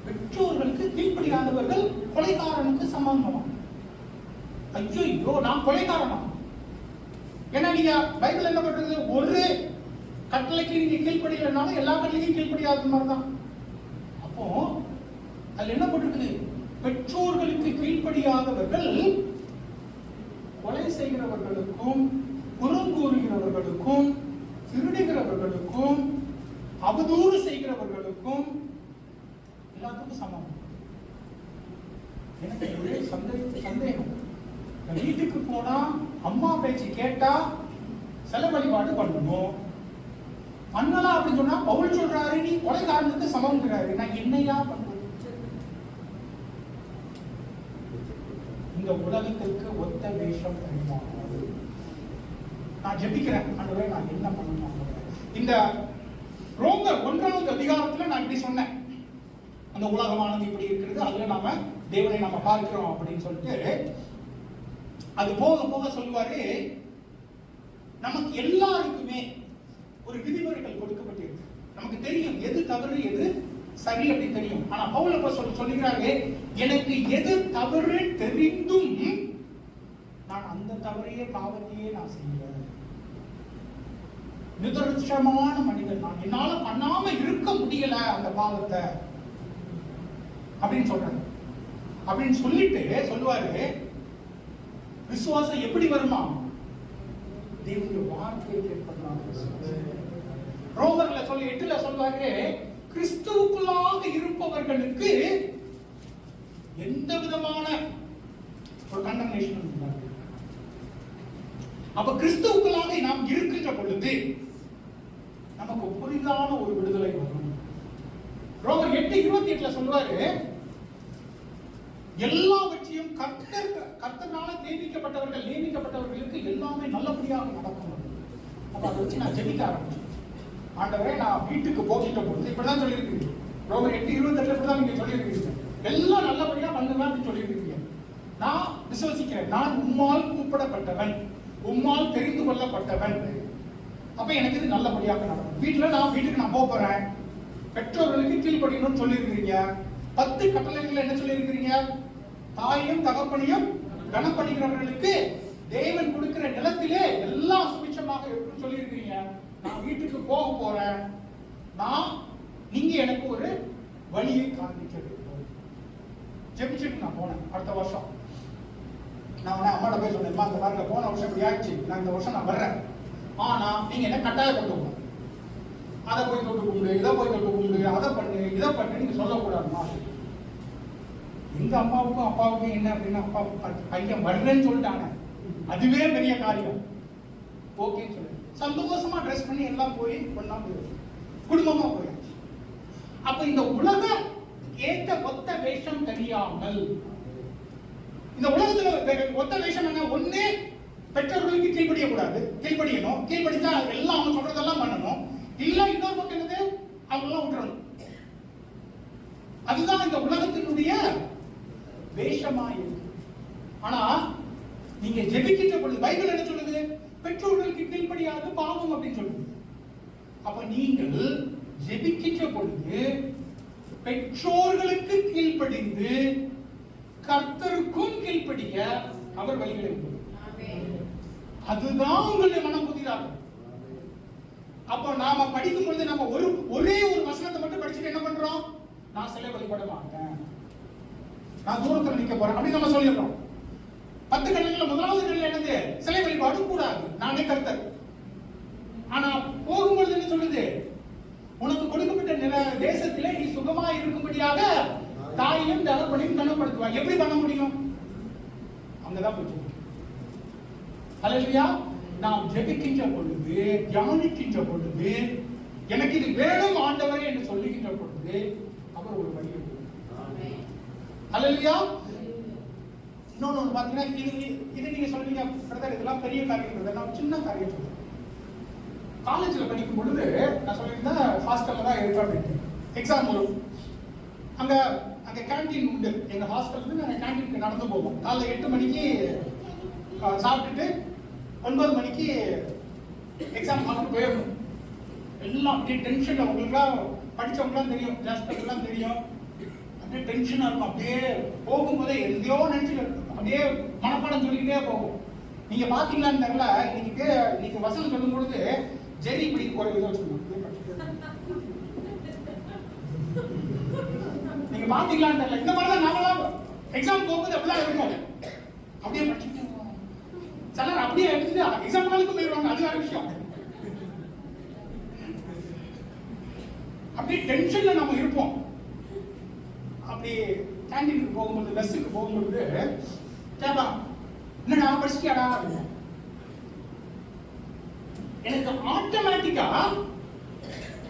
பெற்றோர்களுக்கு கீழ்ப்படியாதவர்கள் கொலைகாரனுக்கு சம்பந்தமா? ஐயோ நான் கொலைகாரனா? ஏன்னா நீங்க பைபிள் என்ன பண்றது, ஒரு கட்டளைக்கு நீங்க கீழ்ப்படியலனாலும் எல்லா கட்டளைக்கும் கீழ்ப்படியாத மாதிரி தான். அப்போ அதுல என்ன போட்டிருக்குது, பெற்றோர்களுக்கு கீழ்ப்படியாதவர்கள் கொலை செய்கிறவர்களுக்கும் புறங்கூறுகிறவர்களுக்கும் திருடுகிறவர்களுக்கும் அவதூறு செய்கிறவர்களுக்கும் எல்லாத்துக்கும் சமம். எனக்கு ஒரே சந்தேகம், வீட்டுக்கு போனா அம்மா பேச்சு கேட்டா சில வழிபாடு பண்ணணும், பண்ணலாம் அப்படின்னு சொன்னா பவுல் சொல்றாரு நீ கொலைகாரனுக்கு சமம்ங்கிறாரு. நான் என்னையா பண்றது? இந்த உலகத்திற்கு ஒத்த வேஷம் தருவாங்க. நான் ஜெபிக்கிறேன், ஆண்டவரே நான் என்ன பண்ணணும். இந்த ரோமர் 1வது அதிகாரத்துல நான் இப்படி சொன்னேன், அந்த உலகமானது இப்படி இருக்கிறது, அதுல நாம தேவனை நம்ம பார்க்கிறோம் அப்படின்னு சொல்லிட்டு அது போக போக சொல்லுவாரு, நமக்கு எல்லாருக்குமே ஒரு விதிமுறைகள் கொடுக்கப்பட்டிருக்கு. நமக்கு தெரியும் எது தவறு எது சரி அப்படின்னு தெரியும். ஆனா பவுல் அப்போஸ்தலர் சொல்லுகிறாங்க, எனக்கு எது தவறு தெரிந்தும் நான் அந்த தவறையே பாவத்தையே நான் செய்கிறேன். நிதர்சனமான மனிதன் நான், என்னால பண்ணாம இருக்க முடியல அந்த பாவத்தை அப்படின்னு சொல்றாரு. அப்படின்னு சொல்லிட்டு சொல்லுவாரு, விசுவாசம் எப்படி வருமா? தேவனுடைய வார்த்தையை கேட்பதனால. ரோமர்ல சொல்லி 8ல சொல்வாரு, கிறிஸ்துவுக்குள்ளாக இருப்பவர்களுக்கு எந்த விதமான ஒரு கண்டம்னேஷன் இல்லை. அப்ப கிறிஸ்துவுக்குள்ளாக நாம் இருக்கின்ற பொழுது நமக்கு புரிதான ஒரு விடுதலை வரும். ரோமர் 8:28ல சொல்வாரு, எல்லாவற்றையும் கர்த்தரால நியமிக்கப்பட்டவர்களுக்கு எல்லாமே நல்லபடியாக நடக்கும். அப்ப அதை வச்சு நான் ஜெபிக்க ஆரம்பிச்சேன். ஆண்டவரே நான் வீட்டுக்கு போகிட்ட பொழுது இப்படிதான் சொல்லியிருக்கீங்க. ரோமர் 8:28 இப்படிதான் நீங்க சொல்லியிருக்கீங்க, எல்லாம் நல்லபடியா பண்ணுவேன் அப்படின்னு சொல்லியிருக்கீங்க. நான் விசுவசிக்கிறேன், நான் உம்மால் கூப்பிடப்பட்டவன், உம்மால் தெரிந்து கொள்ளப்பட்டவன். அப்ப எனக்கு இது நல்லபடியாக நடக்கும். வீட்டுக்கு நான் போறேன், பெற்றோர்களுக்கு கீழ்ப்படியணும்னு சொல்லியிருக்கிறீங்க. 10 கட்டளைகள் என்ன சொல்லியிருக்கிறீங்க? தாயையும் தகப்பனையும் கனப்படுகிறவர்களுக்கு தேவன் கொடுக்கிற நிலத்திலே எல்லாம் சுபிட்சமாக இருக்குன்னு சொல்லி இருக்கீங்க. நான் வீட்டுக்கு போக போறேன். நீங்க எனக்கு ஒரு வழியை காண்பிக்க வேண்டும். ஜெபிச்சுட்டு நான் போனேன். அடுத்த வருஷம் நான் அம்மாட்ட போய் சொன்னேன், அந்த பாருங்க போன வருஷம் இப்படி ஆச்சு, நான் இந்த வருஷம் நான் வர்றேன். ஆனா நீங்க என்ன கட்டாயப்படுத்தணும், அதை போய் தொட்டு கும்பிடு, இதை போய் தொட்டு கும்பிடு, அதை பண்ணு, இதை பண்ணு நீங்க சொல்லக்கூடாதுமா. எங்க அப்பாவுக்கும் என்ன அப்படின்னா, அப்பா பையன் வர்றேன்னு சொல்லிட்டாங்க, அதுவே பெரிய காரியம். ஓகேன்னு சொல்லு, சந்தோஷமா ட்ரெஸ் பண்ணி எல்லாம் போய் ஒண்ணா போயிடும், குடும்பமா போயாச்சு. அப்ப இந்த உலக ஏற்ற ஒத்த வேஷம் தெரியாமல், இந்த உலகத்துல ஒத்த வேஷம் என்ன, ஒண்ணு பெற்றோர்களுக்கு கீழ்படியக்கூடாது, கீழ்படியணும், கீழ்படிச்சா எல்லாம் அவங்க சொல்றதெல்லாம் பண்ணணும், இல்ல இன்னொரு பக்கம் என்னது அவங்க எல்லாம் விட்டுறணும். அதுதான் இந்த உலகத்தினுடைய வேஷமா இருக்கு. ஆனா நீங்க ஜெபிக்கின்ற பொழுது பைபிள் என்ன சொல்லுது, பெற்றோர்களுக்கு கீழ்படியாது பாவம் அப்படின்னு சொல்லுது. அப்ப நீங்கள் ஜெபிக்கின்ற பொழுது பெற்றோர்களுக்கு கீழ்ப்படிந்து கர்த்தருக்கும் கீழ்ப்படிய அவர் வழிகளை அதுதான் உங்களுடைய மனம் புதிதாகும். அப்போ நாம படிக்கும் பொழுது நம்ம ஒரே ஒரு வசனத்தை மட்டும் படிச்சுட்டு என்ன பண்றோம், நான் சிலை வழிபட மாட்டேன், நான் தூரத்தில் நிக்க போறேன் அப்படின்னு நம்ம சொல்லிடுறோம். 10 கட்டளைகள் முதலாவது கட்டளை என்னது, சிலை வழிபாடு கூடாது, நானே கர்த்தர். ஆனா போகும்பொழுது என்ன சொல்லுது, உனக்கு கொடுக்கப்பட்ட தேசத்திலே நீ சுகமா இருக்கும்படியாக தாயையும் தகப்பனையும் கனப்படுத்துவாங்க. எப்படி பண்ண முடியும், அங்கதான் போச்சு. அல்லேலூயா. நாம் ஜெபிக்கின்ற பொழுது, தியானிக்கின்ற பொழுது, எனக்கு இது வேணும் ஆண்டவரே என்று சொல்லுகின்ற பொழுது அவர் ஒரு வழியை கொடுக்கிறார். அல்லேலூயா. இன்னொன்னு பாத்தீங்கன்னா, இது நீங்க சொல்றீங்க பிரதர் இதெல்லாம் பெரிய காரியம், நான் சின்ன காரியம் சொல்றேன். காலேஜ்ல படிக்கும் பொழுது நான் சொல்லியிருந்தேன் ஹாஸ்டல்ல தான் இருப்பேன் அப்படின்ட்டு. எக்ஸாம் வரும், அங்க கேண்டீன் உண்டு. எங்க ஹாஸ்டல்ல இருந்து நாங்கள் கேண்டீனுக்கு நடந்து போவோம். காலைல 8 மணிக்கு சாப்பிட்டுட்டு 9 மணிக்கு எக்ஸாம் ஹாலுக்கு போயிடணும். எல்லாம் அப்படியே டென்ஷன்ல, உங்களுக்குலாம் படிச்சவங்களாம் தெரியும், ஜாஸ்திலாம் தெரியும், அப்படியே டென்ஷனா இருக்கும். அப்படியே போகும்போதே எதையோ நினைச்சுட்டு அப்படியே மனப்பாடம் சொல்லிக்கிட்டே போகும். நீங்க பாத்தீங்களான்னு தெரியல, இன்னைக்கு வசனம் சொல்லும் பொழுது ஜெரி இப்படி ஒரு இதை வச்சுக்கணும். நீங்க பாத்தீங்களான்னு தெரியல, இந்த மாதிரிதான் நாங்களாம் எக்ஸாம் போகும்போது அப்படிதான் இருக்கும். அப்படியே படிச்சுட்டு சிலர் அப்படியே எடுத்துட்டு எக்ஸாம் நாளுக்கு போயிடுவாங்க, அது வேற விஷயம். அப்படியே டென்ஷன்ல நம்ம இருப்போம். அப்படி கேண்டீனுக்கு போகும்போது, மெஸ்ஸுக்கு போகும்போது கேட்பான், என்னடா படிச்சிட்டியாடா, எனக்கு ஆட்டோமேட்டிக்கா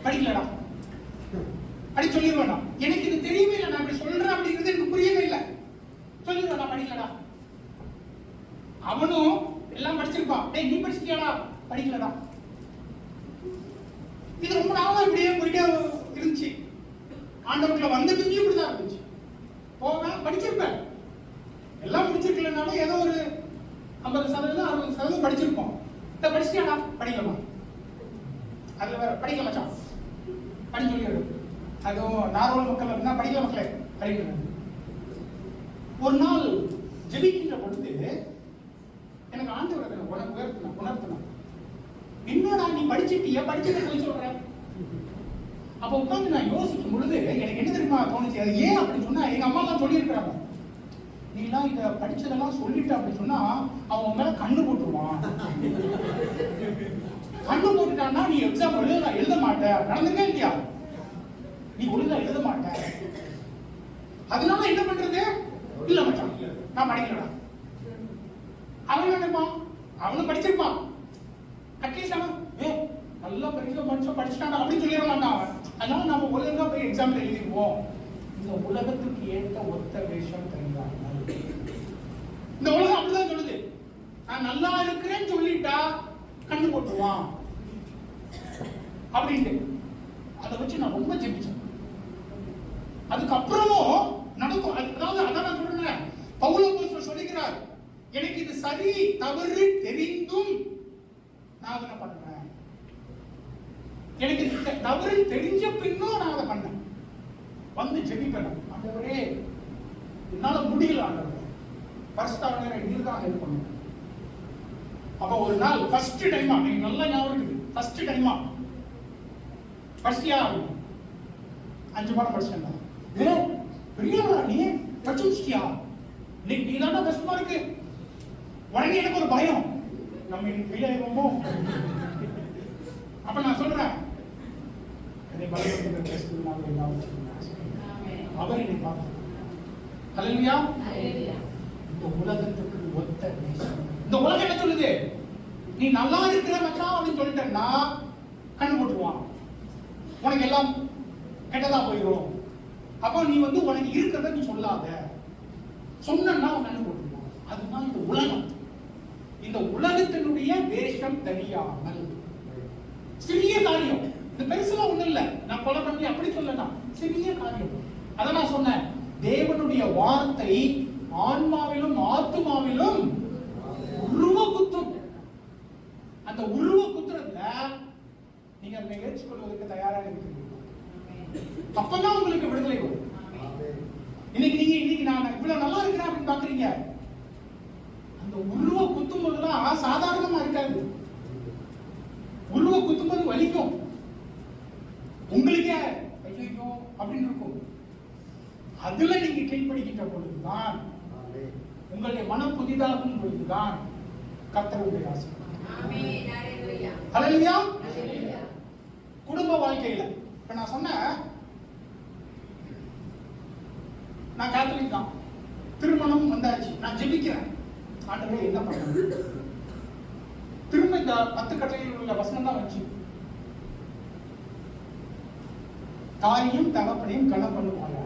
படிக்கலடா அப்படி சொல்லிடுவேன். எனக்கு இது தெரியவே இல்லை, நான் அப்படி சொல்றேன் அப்படிங்கிறது எனக்கு புரியவே இல்லை, சொல்லிடுவேன் நான் படிக்கலடா. அவனும் எல்லாம் படிச்சிருப்பான், டேய் நீ படிச்சிட்டியாடா, படிக்கலடா. இது ரொம்ப நாளா இப்படியே போயிட்டே இருந்துச்சு. ஆண்டவர்களை வந்த பிஞ்சும் இப்படிதான் இருந்துச்சு. போவேன், படிச்சிருப்பேன், எல்லாம் முடிச்சிருக்கலனாலும் ஏதோ ஒரு 50% 60% படிச்சிருப்போம். இதை படிச்சிட்டியாடா, படிக்கலாமா, அதுல வேற படிக்கல மச்சான் படி சொல்லிடு. அதுவும் நார்மல் மக்கள் அப்படின்னா படிக்கல மக்களே படிக்கிறது. ஒரு நாள் ஜெபிக்கின்ற பொழுது எனக்கு ஆண்டவர் உணர்த்தினான், என்னடா நீ படிச்சிட்டியா, படிச்சுட்டு போய் சொல்ற. அப்ப உட்காந்து நான் யோசிக்கும் பொழுது எனக்கு என்ன தெரியுமா தோணுச்சு, அது ஏன் அப்படி சொன்னா, எங்க அம்மா எல்லாம் சொல்லி இருக்கிறாங்க, நீ எல்லாம் இத படிச்சதெல்லாம் சொல்லிட்டு அப்படி சொன்னா அவன் மேல கண்ணு போட்டுருவான், கண்ணு போட்டுட்டான்னா நீ எக்ஸாம் எழுத மாட்ட, நடந்துக்கே இல்லையா, நீ ஒழுங்கா எழுத மாட்ட. அதனால என்ன பண்றது, இல்ல மச்சான் நான் படிக்கலடா. அவன் நினைப்பான், அவனும் படிச்சிருப்பான், அட்லீஸ்ட் அவன் நல்லா படிச்சுட்டான் அப்படின்னு சொல்லிடலாம் அவன். அதனால நம்ம ஒழுங்கா போய் எக்ஸாம்ல எழுதிடுவோம். இந்த உலகத்துக்கு ஏற்ற ஒத்த வேஷம் தெரியாமல், இந்த உலகம் அப்படிதான் சொல்லுது, நான் நல்லா இருக்கிறேன்னு சொல்லிட்டா கண்ணு போட்டுருவான் அப்படின்ட்டு. அதை வச்சு நான் ரொம்ப ஜெபிச்சேன். அதுக்கப்புறமும் நடக்கும். அதாவது அதான் நான் சொல்றேன், பவுல் சொல்லுகிறார், எனக்கு இது சரி தவறு தெரிந்தும் நான் அதை பண்றேன், எனக்கு தவறு தெரிஞ்ச பின்னும் நான் அதை பண்ணேன். வந்து ஜெபிப்பேன், ஆண்டவரே என்னால முடியல, ஆண்டவரே பரிசுத்த ஆண்டவரே நீர்தான் ஹெல்ப் பண்ணுங்க, அப்ப ஒரு நாள் ஃபர்ஸ்ட் டைமா, நீங்க நல்லா ஞாபகம் இருக்குது, ஃபர்ஸ்ட் டைமா படிச்சியா? 5 பாடம் படிச்சிட்டா. ஏ பெரியவரா நீ படிச்சியா? நீ தானே ஃபர்ஸ்ட் மார்க்கு. உடனே எனக்கு ஒரு பயம், நம்ம இன்னைக்கு ஃபெயில் ஆயிடுவோமோ. அப்ப நான் சொல்றேன், என்னை பயப்படுத்த பேசுறதுனால எல்லாம் அவர் என்னை பார்த்து. ஹல்லேலூயா. இந்த உலகத்துக்கு ஒத்த நேசம். இந்த உலகம் என்ன சொல்லுது? நீ நல்லா இருக்கிற மச்சான் அப்படின்னு சொல்லிட்டேன்னா கண்ணு போட்டுருவான், உனக்கு எல்லாம் கெட்டதா போயிடும். அப்போ நீ உனக்கு இருக்கிறத நீ சொல்லாத, சொன்னா கண்ணு போட்டுருவான். அதுதான் இந்த உலகம். இந்த உலகத்தினுடைய வேஷம் தெரியாமல் சிறிய காரியம், இந்த பெருசுலாம் ஒண்ணு இல்ல, நான் கொலை பண்ணி அப்படி சொல்லலாம், சிறிய காரியம். அத நான் சொன்னேன், தேவனுடைய வார்த்தை ஆன்மாவிலும் ஆத்துமாவிலும் உருவ குத்தும். அந்த உருவ குத்துறதுல நீங்க அதை ஏற்றுக்கொள்வதற்கு தயாராக இருக்கிறீங்க. அப்பதான் உங்களுக்கு விடுதலை வரும். இன்னைக்கு நான் இவ்வளவு நல்லா இருக்கிறேன் அப்படின்னு பாக்குறீங்க, அந்த உருவ குத்தும் போதுதான் சாதாரணமா இருக்காது. உருவ குத்தும்போது வலிக்கும், உங்களுக்கே ஐயோ அப்படின்னு இருக்கும். அதுல நீங்க கீழ்ப்படிக்கின்ற பொழுதுதான், உங்களுடைய மனம் புதிதாகும் பொழுதுதான் கர்த்தருடைய ஆசீர்வாதம். ஹல்லேலூயா. குடும்ப வாழ்க்கையில இப்ப நான் சொன்னேன், நான் கேத்தலிக் தான், திருமணம் வந்தாச்சு, நான் ஜெபிக்கிறேன், ஆண்டவரே என்ன பண்ணணும்? திரும்ப இந்த 10 கட்டளையில் உள்ள வசனம் தான் வச்சு, தாயையும் தகப்பனையும் கனம் பண்ணுவாயாக.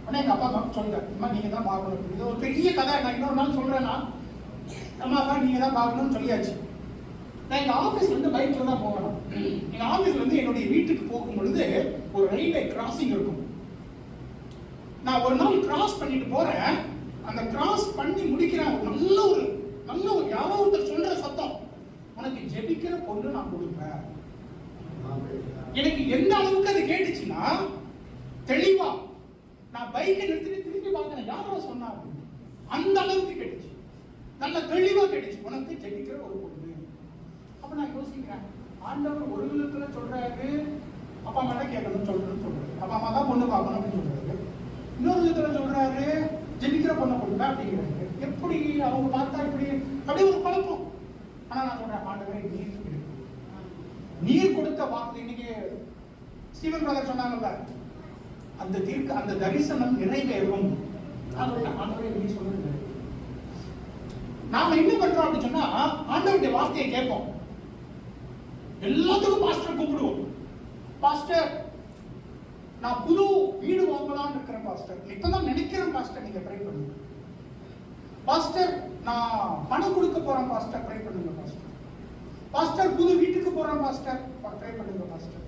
உடனே எங்க அப்பா சொல்றேன், அம்மா நீங்க தான் பார்க்கணும். இது ஒரு பெரிய கதை, நான் இன்னொரு நாள் சொல்றேன்னா, அம்மா அப்பா நீங்க தான் பார்க்கணும்னு சொல்லியாச்சு. நான் எங்க ஆபீஸ்ல இருந்து பைக்ல தான் போகணும். எங்க ஆபீஸ்ல இருந்து என்னுடைய வீட்டுக்கு போகும் பொழுது ஒரு ரயில்வே கிராசிங் இருக்கும். நான் ஒரு நாள் கிராஸ் பண்ணிட்டு போறேன், அந்த கிராஸ் பண்ணி முடிக்கிறேன், நல்ல ஒரு யாரோ ஒருத்தர் சொல்ற சத்தம், உனக்கு ஜெபிக்கிற பொண்ணு நான் கொடுப்பேன். எனக்கு எந்த அளவுக்கு அது கேட்டுச்சுன்னா, தெளிவா நான் பைக்கை நிறுத்திட்டு திரும்பி பார்க்கிறேன், யாரோ சொன்னாங்க, அந்த அளவுக்கு கேட்டுச்சு, நல்ல தெளிவா கேட்டுச்சு, உனக்கு ஜெபிக்கிற ஒரு பொண்ணு. அப்ப நான் யோசிக்கிறேன், ஆண்டவர் ஒரு விதத்துல சொல்றாரு, அப்பா அம்மா தான் கேட்கணும்னு சொல்றாரு, அப்பா அம்மா தான் பொண்ணு பார்க்கணும் அப்படின்னு சொல்றாரு. இன்னொரு விதத்துல சொல்றாரு ஜெபிக்கிற பொண்ணை கொடுப்பேன் அப்படிங்கிறாரு. எப்படி அவங்க பார்த்தா இப்படி அப்படியே ஒரு குழப்பம். ஆனா நான் சொல்றேன், ஆண்டவரே நீர் கொடுத்த வாக்கு. இன்னைக்கு ஸ்டீவன் பிரதர் சொன்னாங்கல்ல, அந்த தரிசனம் நிறைவேறும். நான் சொல்றேன், ஆண்டவரே நீ சொல்லுங்க. நாம என்ன பண்றோம் அப்படின்னு சொன்னா, ஆண்டவருடைய வார்த்தையை கேட்போம், எல்லாத்துக்கும் பாஸ்டர் கூப்பிடுவோம். பாஸ்டர் நான் புது வீடு வாங்கலாம்னு இருக்கிறேன் பாஸ்டர், இப்பதான் நினைக்கிறேன் பாஸ்டர், நீங்க ப்ரே பண்ணுங்க. பாஸ்டர் நான் பணம் கொடுக்க போறேன் பாஸ்டர், ப்ரே பண்ணுங்க பாஸ்டர். பாஸ்டர் புது வீட்டுக்கு போறேன் பாஸ்டர், ப்ரே பண்ணுங்க பாஸ்டர்.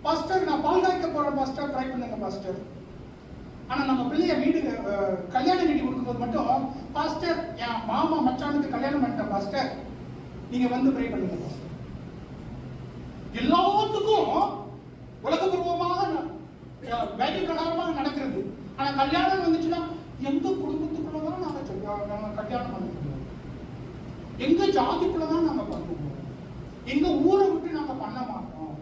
பாஸ்டர் நான் பால் காய்க்க போறேன் பாஸ்டர், ப்ரே பண்ணுங்க பாஸ்டர். ஆனா நம்ம பிள்ளைய வீடு கல்யாணம் கட்டி கொடுக்கும்போது மட்டும், பாஸ்டர் என் மாமா மச்சானுக்கு கல்யாணம் பண்ணிட்டேன் பாஸ்டர், நீங்க வந்து ப்ரே பண்ணுங்க பாஸ்டர். எல்லாத்துக்கும் உலகபூர்வமாக பைபிள் பிரகாரமாக நடக்கிறது. ஆனா கல்யாணம் வந்துச்சுன்னா, எங்க குடும்பத்துக்குள்ளதான் நாங்க கல்யாணம் பண்ணிக்கிறோம், எங்க ஜாதிக்குள்ளதான் நாங்க பண்ணுவோம், எங்க ஊரை விட்டு நாங்க பண்ண மாட்டோம்.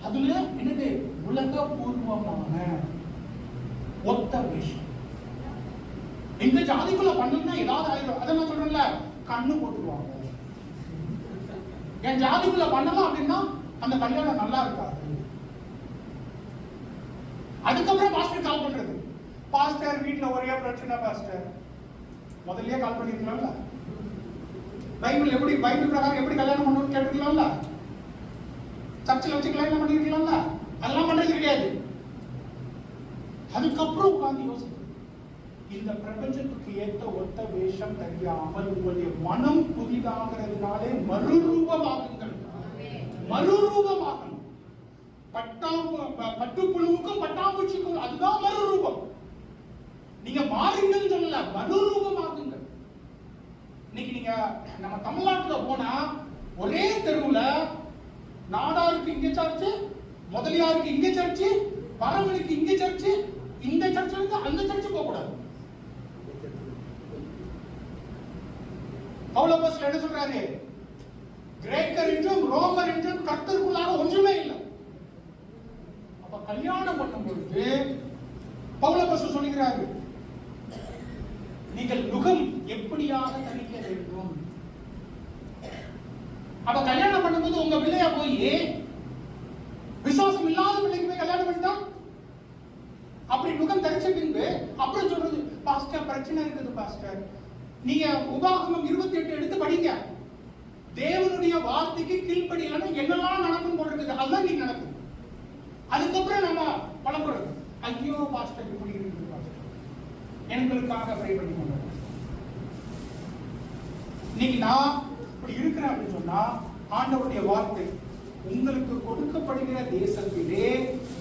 அதுல என்னது உலக பூர்வமான ஒத்த வேஷம். எங்க ஜாதிக்குள்ள பண்ணணும்னா ஏதாவது ஆயிடும். அதை நான் சொல்றேன்ல, கண்ணு போட்டுருவாங்க. என் ஜாதிக்குள்ள பண்ணலாம் அப்படின்னா அந்த கல்யாணம் நல்லா இருக்காது. அதுக்கப்புறம் பாஸ்டர் கால் பண்றது, பாஸ்டர் வீட்டுல ஒரே பிரச்சனை பாஸ்டர். முதல்லயே கால் பண்ணிருக்கலாம்ல, பைபிள் பிரகாரம் எப்படி கல்யாணம் பண்ணணும்னு கேட்டுக்கலாம்ல, சர்ச்சில் வச்சு கல்யாணம் பண்ணிருக்கலாம்ல. அதெல்லாம் பண்றது கிடையாது. அதுக்கப்புறம் உட்கார்ந்து யோசிச்சு, இந்த பிரபஞ்சத்துக்கு ஏற்ற ஒத்த வேஷம் தெரியாமல் உங்களுடைய மனம் புதிதாகிறதுனாலே மறுரூபமாகுங்கள். மறுரூபமாகணும். பட்டுப்புழுவுக்கும் பட்டாம்பூச்சிக்கும் அதுதான் மறுரூபம். நீங்க மாறுங்கள் சொல்லல, மறுரூபமாகுங்கள். இன்னைக்கு நீங்க நம்ம தமிழ்நாட்டுல போனா ஒரே தெருவுல நாடாருக்கு இங்க சர்ச்சு, முதலியாருக்கு இங்க சர்ச்சு, வரவனுக்கு இங்க சர்ச்சு, இந்த சர்ச்சில் இருந்து அந்த சர்ச்சு போக கூடாது. பவுல் அப்போஸ்தலன் என்ன சொல்றாரு? கிரேக்கர் என்றும் ரோமர் என்றும் கர்த்தருக்குள்ளாக ஒன்றுமே இல்லை. அப்ப கல்யாணம் பண்ணும் பொழுது பவுல் அப்போஸ்தலன் சொல்லுகிறாரு, நீங்கள் நுகம் எப்படியாக தணிக்க வேண்டும். அப்ப கல்யாணம் பண்ணும்போது உங்க பிள்ளையா போய் விசுவாசம் இல்லாத பிள்ளைக்கு போய் கல்யாணம் பண்ணிட்டா அப்படி நுகம் தரிச்ச பின்பு அப்புறம் சொல்றது, பாஸ்டர் பிரச்சனை இருக்குது பாஸ்டர், நீங்க உபாகமம் 28 எடுத்து படிங்க, தேவனுடைய வார்த்தைக்கு கீழ்ப்படியலன்னா என்னெல்லாம் நடக்கும் போல இருக்குது, அதுதான் நீங்க நடக்கும். அதுக்கப்புறம் நம்ம பழம்புறது, ஐயோ பாஸ்டர் இப்படி இருக்குது பாஸ்டர், எங்களுக்காக ப்ரே பண்ணி கொண்டு இன்னைக்கு நான் இப்படி இருக்கிறேன் அப்படின்னு சொன்னா ஆண்டவருடைய வார்த்தை உங்களுக்கு கொடுக்கப்படுகிற தேசத்திலே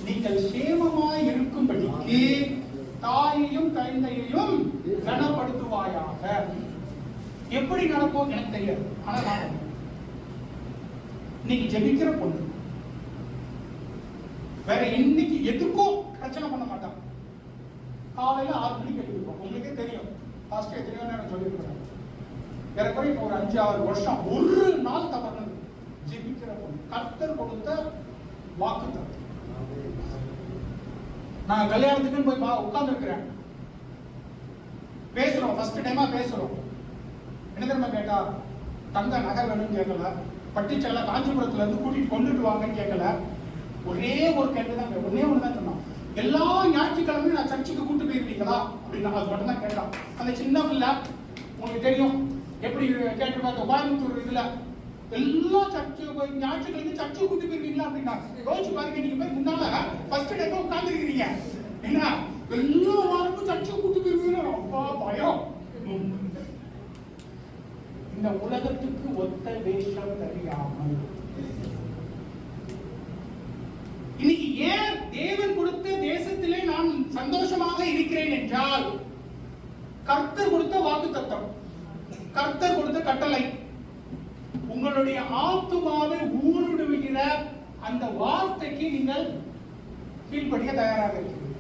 நீங்கள் சேமமாய் இருக்கும்படிக்கு தாயையும் தந்தையையும் கனப்படுத்துவாயாக. எப்படி நடக்கும் எனக்கு தெரியாது, ஆனா நான் இன்னைக்கு ஜெபிக்கிற பொண்ணு வேற இன்னைக்கு எதுக்கும் பிரச்சனை பண்ண மாட்டான். காலையில 6 மணிக்கு எழுதிருப்போம். உங்களுக்கே தெரியும், பாஸ்டர் எத்தனையோ நேரம் சொல்லியிருக்கிறேன். ஏறக்குறைய இப்போ ஒரு 5-6 வருஷம் ஒரு நாள் தவறு ஜெபிக்கிற பொண்ணு. கர்த்தர் கொடுத்த வாக்குத்தத்தம். நான் கல்யாணத்துக்கு போய் உட்கார்ந்து இருக்கிறேன், பேசுறோம், ஃபர்ஸ்ட் டைமா பேசுறோம். என்ன தெரியுமா கேட்டா, தங்க நகை வேணும்னு கேட்கல, பட்டிச்சேலை காஞ்சிபுரத்துல இருந்து கூட்டிட்டு கொண்டுட்டு வாங்கன்னு கேட்கல. ஒரே ஒரு கேள்வி தான், ஒன்னே ஒண்ணுதான் சொன்னோம், எல்லா ஞாயிற்றுக்கிழமையும் நான் சர்ச்சுக்கு கூட்டு போயிருக்கீங்களா அப்படின்னு. அது மட்டும் தான் கேட்டான். அந்த சின்ன பிள்ளை, உங்களுக்கு தெரியும் எப்படி கேட்டு பார்த்த கோயம்புத்தூர் இதுல எல்லா சர்ச்சு ஞாயிற்றுக்கிழமை சர்ச்சுக்கு கூட்டு போயிருக்கீங்களா அப்படின்னா, யோசிச்சு பாருங்க, நீங்க போய் முன்னால ஃபர்ஸ்ட் டைம் உட்கார்ந்து இருக்கிறீங்க, என்ன எல்லா வாரமும் சர்ச்சுக்கு கூட்டு போயிருக்கீங்க, ரொம்ப பயம். இந்த உலகத்துக்கு ஒத்த வேஷம் தெரியாமல் இன்னைக்கு ஏன் தேவன் கொடுத்த தேசத்திலே நான் சந்தோஷமாக இருக்கிறேன் என்றால், கர்த்தர் கொடுத்த வாக்குத்தத்தம், கர்த்தர் கொடுத்த கட்டளை, உங்களுடைய ஆத்துமாவை ஊடுருவுகிற அந்த வார்த்தைக்கு நீங்கள் கீழ்ப்படிய தயாராக இருக்கிறீர்கள்.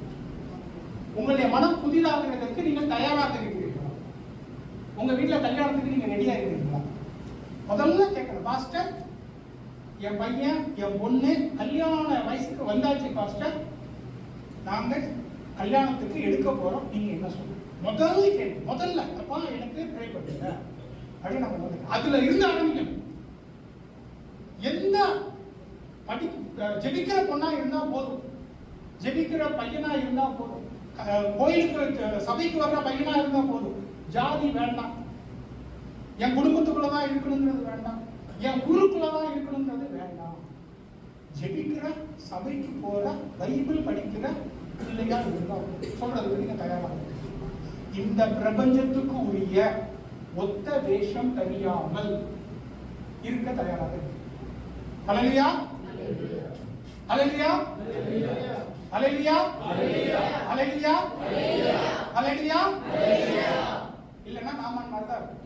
உங்களுடைய மனம் புதிதாகிறதற்கு நீங்கள் தயாராக இருக்கிறீர்களா? உங்க வீட்டுல கல்யாணத்துக்கு நீங்க ரெடியா இருக்கிறீங்களா? முதல்ல கேட்கணும், பாஸ்டர் என் பையன் என் பொண்ணு கல்யாண வயசுக்கு வந்தாச்சு பாஸ்டர், நாங்க கல்யாணத்துக்கு எடுக்க போறோம், நீங்க என்ன சொல்லுங்க? முதல்ல கேள்வி, முதல்ல அப்பா எனக்கு ட்ரை பண்ணுங்க அப்படின்னு நம்ம அதுல இருந்து ஆரம்பிக்கணும். எந்த ஜெபிக்கிற பொண்ணா இருந்தா போதும், ஜெபிக்கிற பையனா இருந்தா போதும், கோயிலுக்கு சபைக்கு வர்ற பையனா இருந்தா போதும், ஜாதி வேண்டாம், என் குடும்பத்துக்குள்ளதான் இருக்கணுங்கிறது வேண்டாம், என் குருக்குள்ளதான் இருக்கணுங்கிறது வேண்டாம், ஜெபிக்கிற சபைக்கு போற பைபிள் படிக்கிற பிள்ளையா இருந்தா சொல்றது நீங்க தயாராக. இந்த பிரபஞ்சத்துக்கு உரிய ஒத்த வேஷம் தெரியாமல் இருக்க தயாராக இருக்கு. ஹல்லேலூயா, ஹல்லேலூயா, ஹல்லேலூயா, ஹல்லேலூயா, ஹல்லேலூயா. இல்லன்னா நாமன் மாதிரி தான் இருக்கு.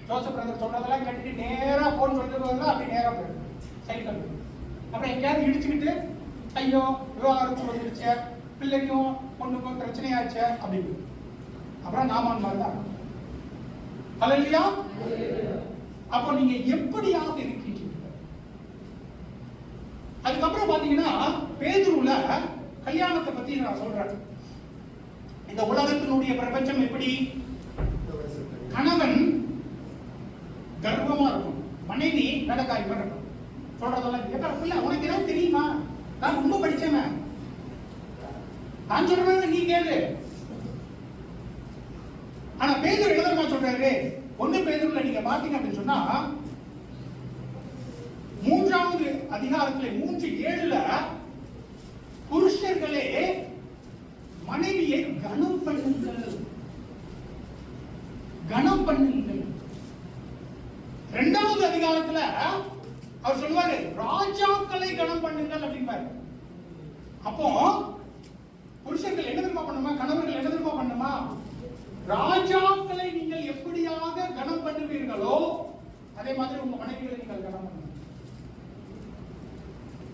ஜோசப் பிரதர் சொல்றதெல்லாம் கேட்டுட்டு நேரா போன் சொல்றது அப்படி நேரா போயிடும் சைக்கிள். அப்புறம் எங்கேயாவது இடிச்சுக்கிட்டு ஐயோ விவகாரத்து வந்துருச்சு, பிள்ளைக்கும் பொண்ணுக்கும் பிரச்சனையாச்சு அப்படின்னு. அப்புறம் நாமன் மாதிரி தான். ஹல்லேலூயா. அப்போ நீங்க எப்படியாக இருக்கீங்க? அதுக்கப்புறம் பாத்தீங்கன்னா பேதுருல கல்யாணத்தை பத்தி நான் சொல்றேன். இந்த உலகத்தினுடைய பிரபஞ்சம் எப்படி? கணவன் கர்வமா இருக்கும், மனைவி நடக்காய் மாதிரி இருக்கும். சொல்றதெல்லாம் கேட்கல, உனக்கு ஏதாவது தெரியுமா? நான் ரொம்ப படிச்சேன், நான் சொல்றேன் நீ கேளு. ஆனா பேதுரு எழுதமா சொல்றாரு, 1 பேதுருல நீங்க பாத்தீங்க அப்படின்னு சொன்னா 3வது அதிகாரத்திலே 3:7 புருஷர்களே மனைவியை கனம் பண்ணுங்கள், கனம் பண்ணுங்கள். 2வது அதிகாரத்துல அவர் சொல்லுவாரு ராஜாக்களை கனம் பண்ணுங்கள் அப்படின்பாரு. அப்போ புருஷர்கள் என்ன தெரியுமா பண்ணுமா, கணவர்கள் என்ன தெரியுமா பண்ணுமா, ராஜாக்களை நீங்கள் எப்படியாக கனம் பண்ணுவீர்களோ அதே மாதிரி உங்க மனைவிகளை நீங்கள் கனம் பண்ணுங்க.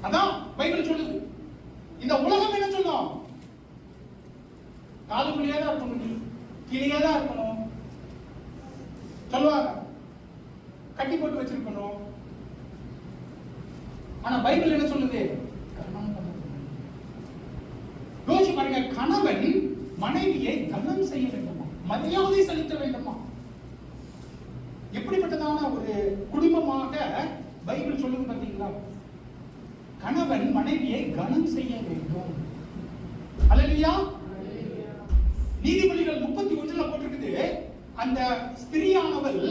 அதான் பைபிள் சொல்லுது. இந்த உலகம் என்ன சொல்லும்? காலுக்குள்ளேயே தான் இருக்கணும், கீழே தான் இருக்கணும் சொல்லுவாங்க. ஆனா பைபிள் என்ன சொல்லுது? யோசிச்சு பாருங்க, கணவன் மனைவியை கனம் செய்ய வேண்டுமா, மரியாதை செலுத்த வேண்டுமா? எப்படிப்பட்டதான ஒரு குடும்பமாக பைபிள் சொல்லுது பார்த்தீங்களா? கணவன் மனைவியை கனம் செய்ய வேண்டும். அல்லேலூயா. நீதிமொழிகள் 31 போட்டிருக்குது, அந்த ஸ்திரியானவள்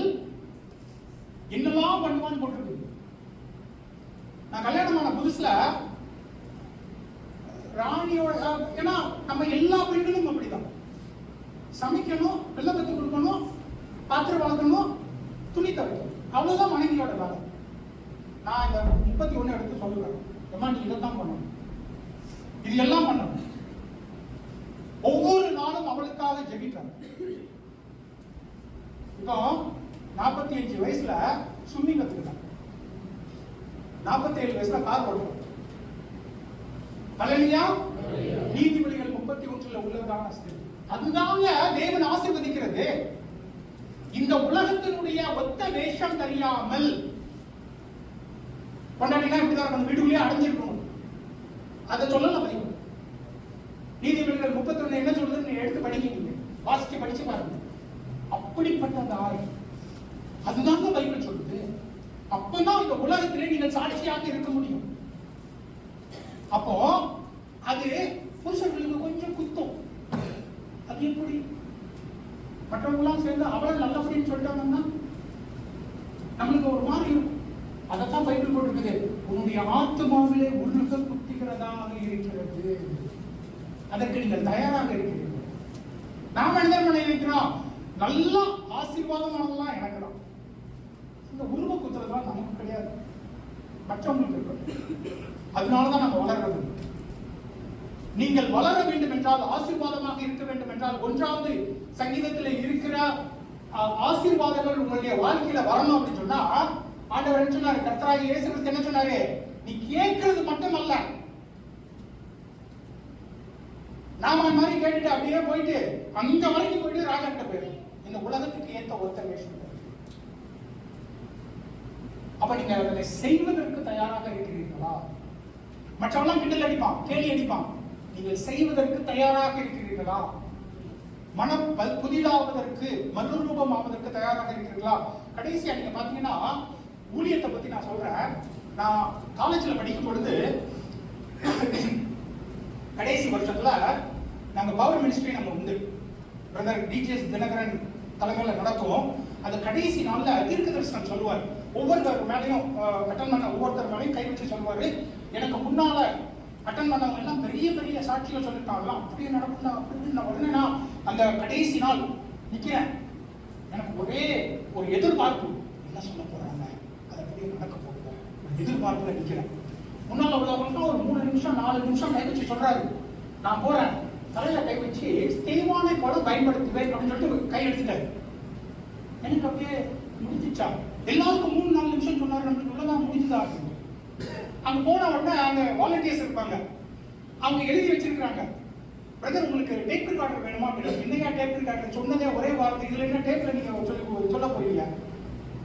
என்னெல்லாம் பண்ணுவான்னு போட்டிருக்கு. நான் கல்யாணமான புதுசுல ராணியோட, ஏன்னா நம்ம எல்லா பெண்களும் அப்படிதான், சமைக்கணும், வெள்ளை கத்து கொடுக்கணும், பாத்திரம் வளர்க்கணும், துணி துவைக்கணும், அவ்வளவுதான் மனைவியோட வேலை. நான் இந்த 31 எடுத்து சொல்லுவேன், அம்மா நீ இதைத்தான் பண்ணணும், இது எல்லாம் பண்ணணும். ஒவ்வொரு நாளும் அவளுக்காக ஜெபிக்கிறாங்க. இப்போ 45 வயசுல ஸ்விம்மிங் கத்துக்கிட்டாங்க, 47 வயசுல கார் ஓட்டுறாங்க. அல்லேலூயா. நீதிமொழிகள் 31 உள்ளதான ஸ்திரீ, அதுதாங்க தேவன் ஆசீர்வதிக்கிறது. இந்த உலகத்தினுடைய ஒத்த வேஷம் தெரியாமல் கொண்டாடினா இப்படிதான் இருக்கணும், வீட்டுக்குள்ளேயே அடைஞ்சிருக்கணும், அதை சொல்லலாம் பைபிள். நீதிமொழிகள் 31 என்ன சொல்றதுன்னு எடுத்து படிக்கிறீங்க, வாசிச்சு படிச்சு பாருங்க. அப்படிப்பட்டதாய் அதுதாங்க பைபிள் சொல்லுது. அப்பதான் இந்த உலகத்திலே நீங்கள் சாட்சியாக இருக்க முடியும். அப்போ அது புருஷர்களுக்கு கொஞ்சம் குத்தம். அது எப்படி மற்றவங்களாம் சேர்ந்து அவளை நல்லபடின்னு சொல்லிட்டாங்கன்னா நம்மளுக்கு ஒரு மாதிரி இருக்கும். அதைத்தான் பைபிள் போட்டிருக்குது, உன்னுடைய ஆத்மாவிலே உள்ளுக குத்திக்கிறதாக இருக்கிறது, அதற்கு நீங்கள் தயாராக இருக்கிறீர்கள். நாம என்ன பண்ணி இருக்கிறோம், நல்லா ஆசீர்வாதமானதெல்லாம் எனக்கு தான், இந்த உருவ குத்துறதுலாம் நமக்கு கிடையாது, மற்றவங்களுக்கு இருக்கு. அதனாலதான் நம்ம வளர்றது. நீங்கள் வளர வேண்டும் என்றால், ஆசீர்வாதமாக இருக்க வேண்டும் என்றால், 1வது சங்கீதத்தில் இருக்கிற ஆசீர்வாதங்கள் உங்களுடைய வாழ்க்கையில வரணும் அப்படின்னு சொன்னா, ஆண்டவர் என்ன சொன்னாரு, கர்த்தராகிய இயேசு கிறிஸ்து என்ன சொன்னாரு, நீ கேட்கிறது மட்டுமல்ல, நாம மாதிரி கேட்டுட்டு அப்படியே போயிட்டு அங்க வரைக்கும் போயிட்டு ராஜா கிட்ட போயிரு, இந்த உலகத்துக்கு ஏத்த ஒத்த வேஷம். அப்ப நீங்க அதை செய்வதற்கு தயாராக இருக்கிறீர்களா? மற்றவெல்லாம் கிண்டல் அடிப்பான், கேலி அடிப்பான், நீங்கள் செய்வதற்கு தயாராக இருக்கிறீர்களா? மனம் புதிதாவதற்கு, மறுரூபம் ஆவதற்கு தயாராக இருக்கிறீர்களா? கடைசியா நீங்க பாத்தீங்கன்னா ஊழியத்தை பத்தி நான் சொல்றேன். நான் காலேஜ்ல படிக்கும் பொழுது கடைசி வருஷத்துல நாங்க பவர் மினிஸ்ட்ரி நம்ம உண்டு, பிரதர் டிஜிஎஸ் தினகரன் தலைமையில நடக்கும். அந்த கடைசி நாள்ல தீர்க்க தரிசனம் சொல்லுவார். ஒவ்வொருத்தர் மேலையும் அட்டன் பண்ண ஒவ்வொருத்தர் மேலையும் கை வச்சு சொல்லுவாரு. எனக்கு முன்னால அட்டன் பண்ணவங்க எல்லாம் பெரிய பெரிய சாட்சிகள் சொல்லிட்டாங்க, அப்படியே நடக்கும் அப்படின்னு. உடனே நான் அந்த கடைசி நாள் நிக்கிறேன், எனக்கு ஒரே ஒரு எதிர்பார்ப்பு, என்ன சொல்ல போறாங்க, அதை அப்படியே நடக்க போகுது, எதிர்பார்ப்புல நிக்கிறேன். முன்னால உள்ளவங்களுக்கு ஒரு 3 நிமிஷம் 4 நிமிஷம் கை வச்சு சொல்றாரு. நான் போறேன், தலையில கை வச்சு தேவானை போல பயன்படுத்துவேன் அப்படின்னு சொல்லிட்டு கை எடுத்துட்டாரு. எனக்கு அப்படியே முடிஞ்சிச்சா? எல்லாருக்கும் 3-4 நிமிஷம் சொன்னாரு, நம்மளுக்கு உள்ளதான் முடிஞ்சுதா? அங்க போன உடனே அங்க வாலண்டியர்ஸ் இருப்பாங்க, அவங்க எழுதி வச்சிருக்காங்க, பிரதர் உங்களுக்கு டேப் ரெக்கார்டர் வேணுமா அப்படின்னு. என்னையா டேப் ரெக்கார்டர், சொன்னதே ஒரே வார்த்தை, இதுல என்ன டேப்ல நீங்க சொல்ல போறீங்க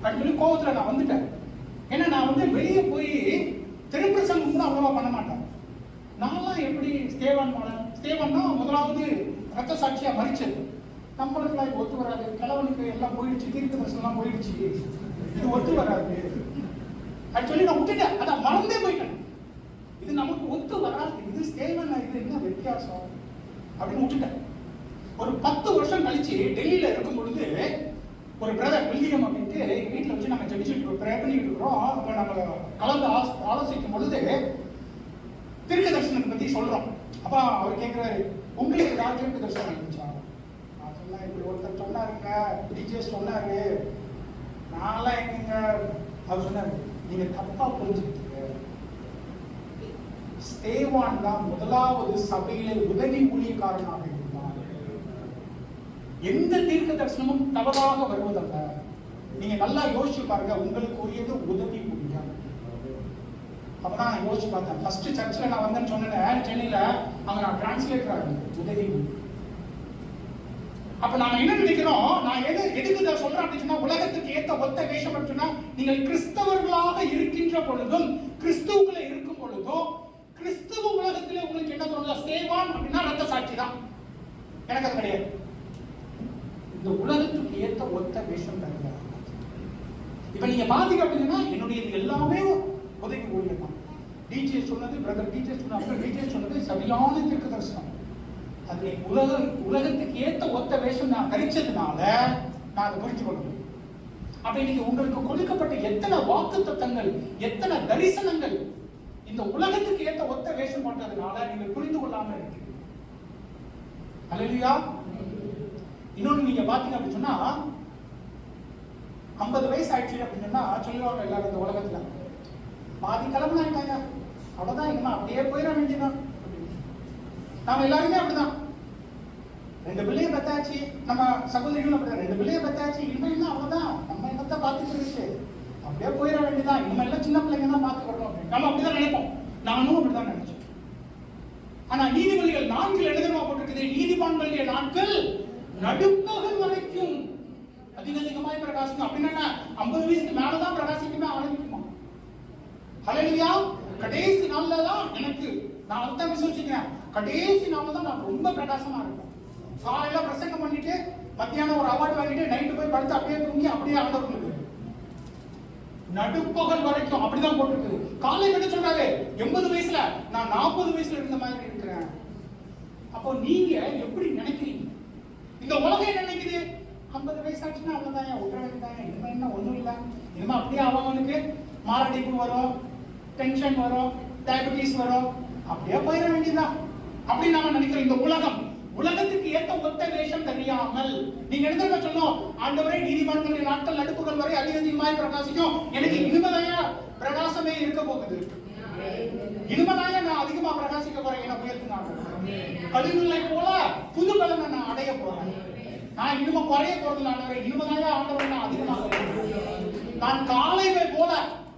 அப்படின்னு சொல்லி கோவத்துல நான் வந்துட்டேன். ஏன்னா நான் வந்து வெளியே போய் திருப்பிரசங்கம் கூட அவ்வளவா பண்ண மாட்டேன். நான்லாம் எப்படி ஸ்தேவான் தான் முதலாவது ரத்த சாட்சியா மறிச்சது. நம்மளுக்கு ஒத்து வராது, கிழவனுக்கு எல்லாம் போயிடுச்சு, தீர்க்க தரிசனம் போயிடுச்சு, இது ஒத்து வராது சொல்லி நான் விட்டுட்டேன். அதான் மறந்தே போயிட்டேன், இது நமக்கு ஒத்து வராது, இது ஸ்தேவான், இது என்ன வித்தியாசம் அப்படின்னு விட்டுட்டேன். ஒரு 10 வருஷம் கழிச்சு டெல்லியில இருக்கும் பொழுது ஒரு பிரதர் வில்லியம் அப்படின்ட்டு வீட்டில் வச்சு நாங்கள் ஜெபிச்சுட்டு ப்ரே பண்ணிட்டு இருக்கிறோம். அப்போ நம்ம கலந்து ஆலோசிக்கும் பொழுது தீர்க்க தரிசனத்தை பத்தி சொல்றோம். அப்ப அவர் கேட்கிறாரு, உங்களுக்கு யார் தீர்க்க தரிசனம் இருந்துச்சா? நான் சொன்னேன், இப்படி ஒருத்தர் சொன்னாருங்க, டிஜிஎஸ் சொன்னாரு, நான்லாம் எங்க. அவர் சொன்னாரு, நீங்க தப்பா புரிஞ்சுக்கிட்டீங்க, ஸ்தேவான் தான் முதலாவது சபையிலே உதவி ஊழியக்காரனாக இருந்தார். எந்த தீர்க்க தரிசனமும் தவறாக வருவதல்ல. நீங்க நல்லா யோசிச்சு பாருங்க, உங்களுக்கு உரியது உதவி ஊழியம். அப்பதான் நான் யோசிச்சு பார்த்தேன். ஃபர்ஸ்ட் சர்ச்சில் நான் வந்தேன்னு சொன்னேன் சென்னையில, அங்க நான் டிரான்ஸ்லேட்டரா இருந்தேன், உதவி ஊழியம். அப்ப நாங்க என்ன நினைக்கிறோம், நான் எதுக்கு சொல்றேன் அப்படின்னு சொன்னா, உலகத்துக்கு ஏத்த ஒத்த வேஷம் சொன்னா, நீங்கள் கிறிஸ்தவர்களாக இருக்கின்ற பொழுதும் கிறிஸ்துவுக்குள்ள இருக்கும் பொழுதோ கிறிஸ்துவ உலகத்திலே உங்களுக்கு என்ன தோணுதா? ஸ்தேவான் அப்படின்னா ரத்த சாட்சி தான். எனக்கு அது கிடையாது. இந்த உலகத்துக்கு ஏற்ற ஒத்த வேஷம் தருகிறார். இப்ப நீங்க பாத்தீங்க அப்படின்னா என்னுடைய எல்லாமே உதவி ஊழியம் தான். டிஜே சொன்னது, பிரதர் டிஜே சொன்னது, டிஜே சொன்னது சரியான தீர்க்க தரிசனம். அது உலகத்துக்கு ஏற்ற ஒத்த வேஷம் நான் தரிச்சதுனால நான் அதை புரிஞ்சு கொள்ள முடியும். அப்ப இன்னைக்கு உங்களுக்கு கொடுக்கப்பட்ட எத்தனை வாக்கு தத்தங்கள், எத்தனை தரிசனங்கள் இந்த உலகத்துக்கு ஏற்ற ஒத்த வேஷம் பண்றதுனால நீங்கள் புரிந்து கொள்ளாம இருக்கு. அல்லேலூயா. இன்னொன்னு நீங்க பாத்தீங்க அப்படின்னு சொன்னா 50 வயசு ஆயிடுச்சு அப்படின்னு சொன்னா சொல்லுவாங்க எல்லாரும் இந்த உலகத்துல, பாதி கிளம்புனாங்க அவ்வளவுதான், இனிமே அப்படியே போயிட வேண்டியதான். நாம எல்லாருமே அப்படிதான். 2 பிள்ளைய பத்தாச்சு, நம்ம சகோதரிகளும் அப்படிதான், 2 பிள்ளைய பத்தாச்சு, இனிமே என்ன அவ்வளவுதான், நம்ம என்னத்தை பார்த்துட்டு இருக்கு, அப்படியே போயிட வேண்டியதான், இனிமே எல்லாம் சின்ன பிள்ளைங்க தான் பார்த்துக்கிறோம் அப்படின்னு நம்ம அப்படிதான் நினைப்போம். நானும் அப்படிதான் நினைச்சேன். ஆனா நீதிபதிகள் 4 எழுதமா போட்டிருக்குது, நீதிமான்களுடைய நாட்கள் நடுப்பகல் வரைக்கும் அதிகமாய் பிரகாசிக்கும். அப்படின்னா 50 வயசுக்கு மேலதான் பிரகாசிக்குமே ஆரம்பிக்குமா? ஹல்லேலூயா. கடைசி நாள்ல தான் எனக்கு நான் அதான் விசுவாசிக்கிறேன், கடைசி நாள்ல தான் நான் ரொம்ப பிரகாசமா இருப்பேன். காலையில பிரசங்கம் பண்ணிட்டு மத்தியானம் ஒரு அவார்டு வாங்கிட்டு நைட்டு போய் படுத்து அப்படியே தூங்கி அப்படியே ஆண்டவர்களுக்கு நடுப்பகல் வரைக்கும் அப்படிதான் போட்டிருக்கு. காலையில என்ன சொல்றாரு? 80 வயசுல நான் 40 வயசுல இருந்த மாதிரி இருக்கிறேன். அப்போ நீங்க எப்படி நினைக்கிறீங்க? இந்த உலகம் என்ன நினைக்குது? 50 வயசு ஆச்சுன்னா அவ்வளவுதான், விட்டுற வேண்டியதாங்க, இனிமே என்ன ஒண்ணும் இல்லை, இனிமே அப்படியே அவனுக்கு மாரடைப்பு வரும், டென்ஷன் வரும், டயபெட்டிஸ் வரும், அப்படியே போயிட வேண்டியதுதான் அப்படின்னு நாம நினைக்கிறோம். இந்த உலகத்துக்கு ஏற்ற ஒத்த வேஷம் தெரியாமல் நீங்க என்ன சொன்னோம்? ஆண்டவரே நீதிமான்களுடைய நாட்கள் நடுப்புகள் வரை அதிகமாய் பிரகாசிக்கும். எனக்கு இனிமேதாயா பிரகாசமே இருக்க போகுது, இனிமேதாயா நான் அதிகமா பிரகாசிக்க போறேன். என்ன உயர்த்தினாங்க கலிமுல்லை போல புது பலனை நான் அடைய போறேன். நான் இனிமே குறைய போறது ஆண்டவரே, இனிமேதாயா ஆண்டவரை நான் அதிகமாக நான் காலைவை போல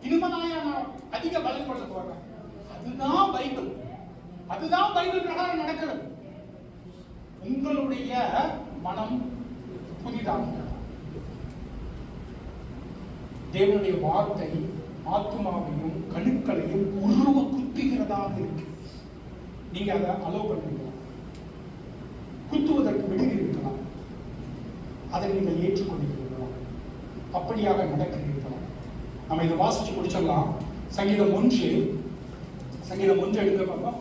இனிமேதாயா நான் அதிக பலன் கொள்ள போறேன். அதுதான் பைபிள், அதுதான் பைபிள் பிரகாரம் நடக்கிறது. உங்களுடைய மனம் புதிதாக தேவனுடைய வார்த்தை ஆத்மாவையும் கணுக்களையும் உருவ குத்துகிறதாக இருக்கு. நீங்க அதை அலோவ் பண்ணுவீங்களா? குத்துவதற்கு விடுகிறீர்களா? அதை நீங்கள் ஏற்றுக்கொள்கிறீர்களா? அப்படியாக நடக்கிறீர்களா? நம்ம இதை வாசிச்சு முடிச்சிடலாம். சங்கீதம் 1 எடுங்க பாப்பா.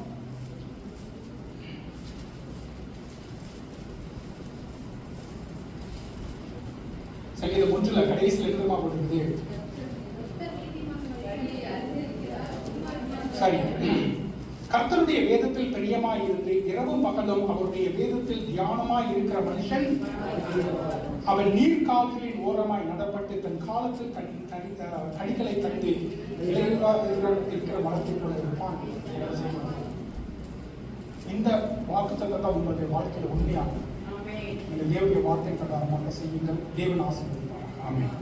சங்கீதம் 1 கடைசியில் எழுதமா போட்டிருக்குது. சரி, கர்த்தருடைய வேதத்தில் பிரியமாய் இருந்து இரவும் பகலும் அவருடைய வேதத்தில் தியானமாய் இருக்கிற மனுஷன் அவன் நீர்க்கால்களின் ஓரமாய் நடப்பட்டு தன் காலத்தில் கனிகளை தந்து இருக்கிற மரத்தை போல இருப்பான். இந்த வாக்குத்தத்தம் தான் உங்களுடைய வாழ்க்கையில் உண்மையாகும். இந்த தேவனுடைய வார்த்தை பிரகாரமாக செய்யுங்கள். தேவன் ஆசீர்வதிப்பார். ஆமென்.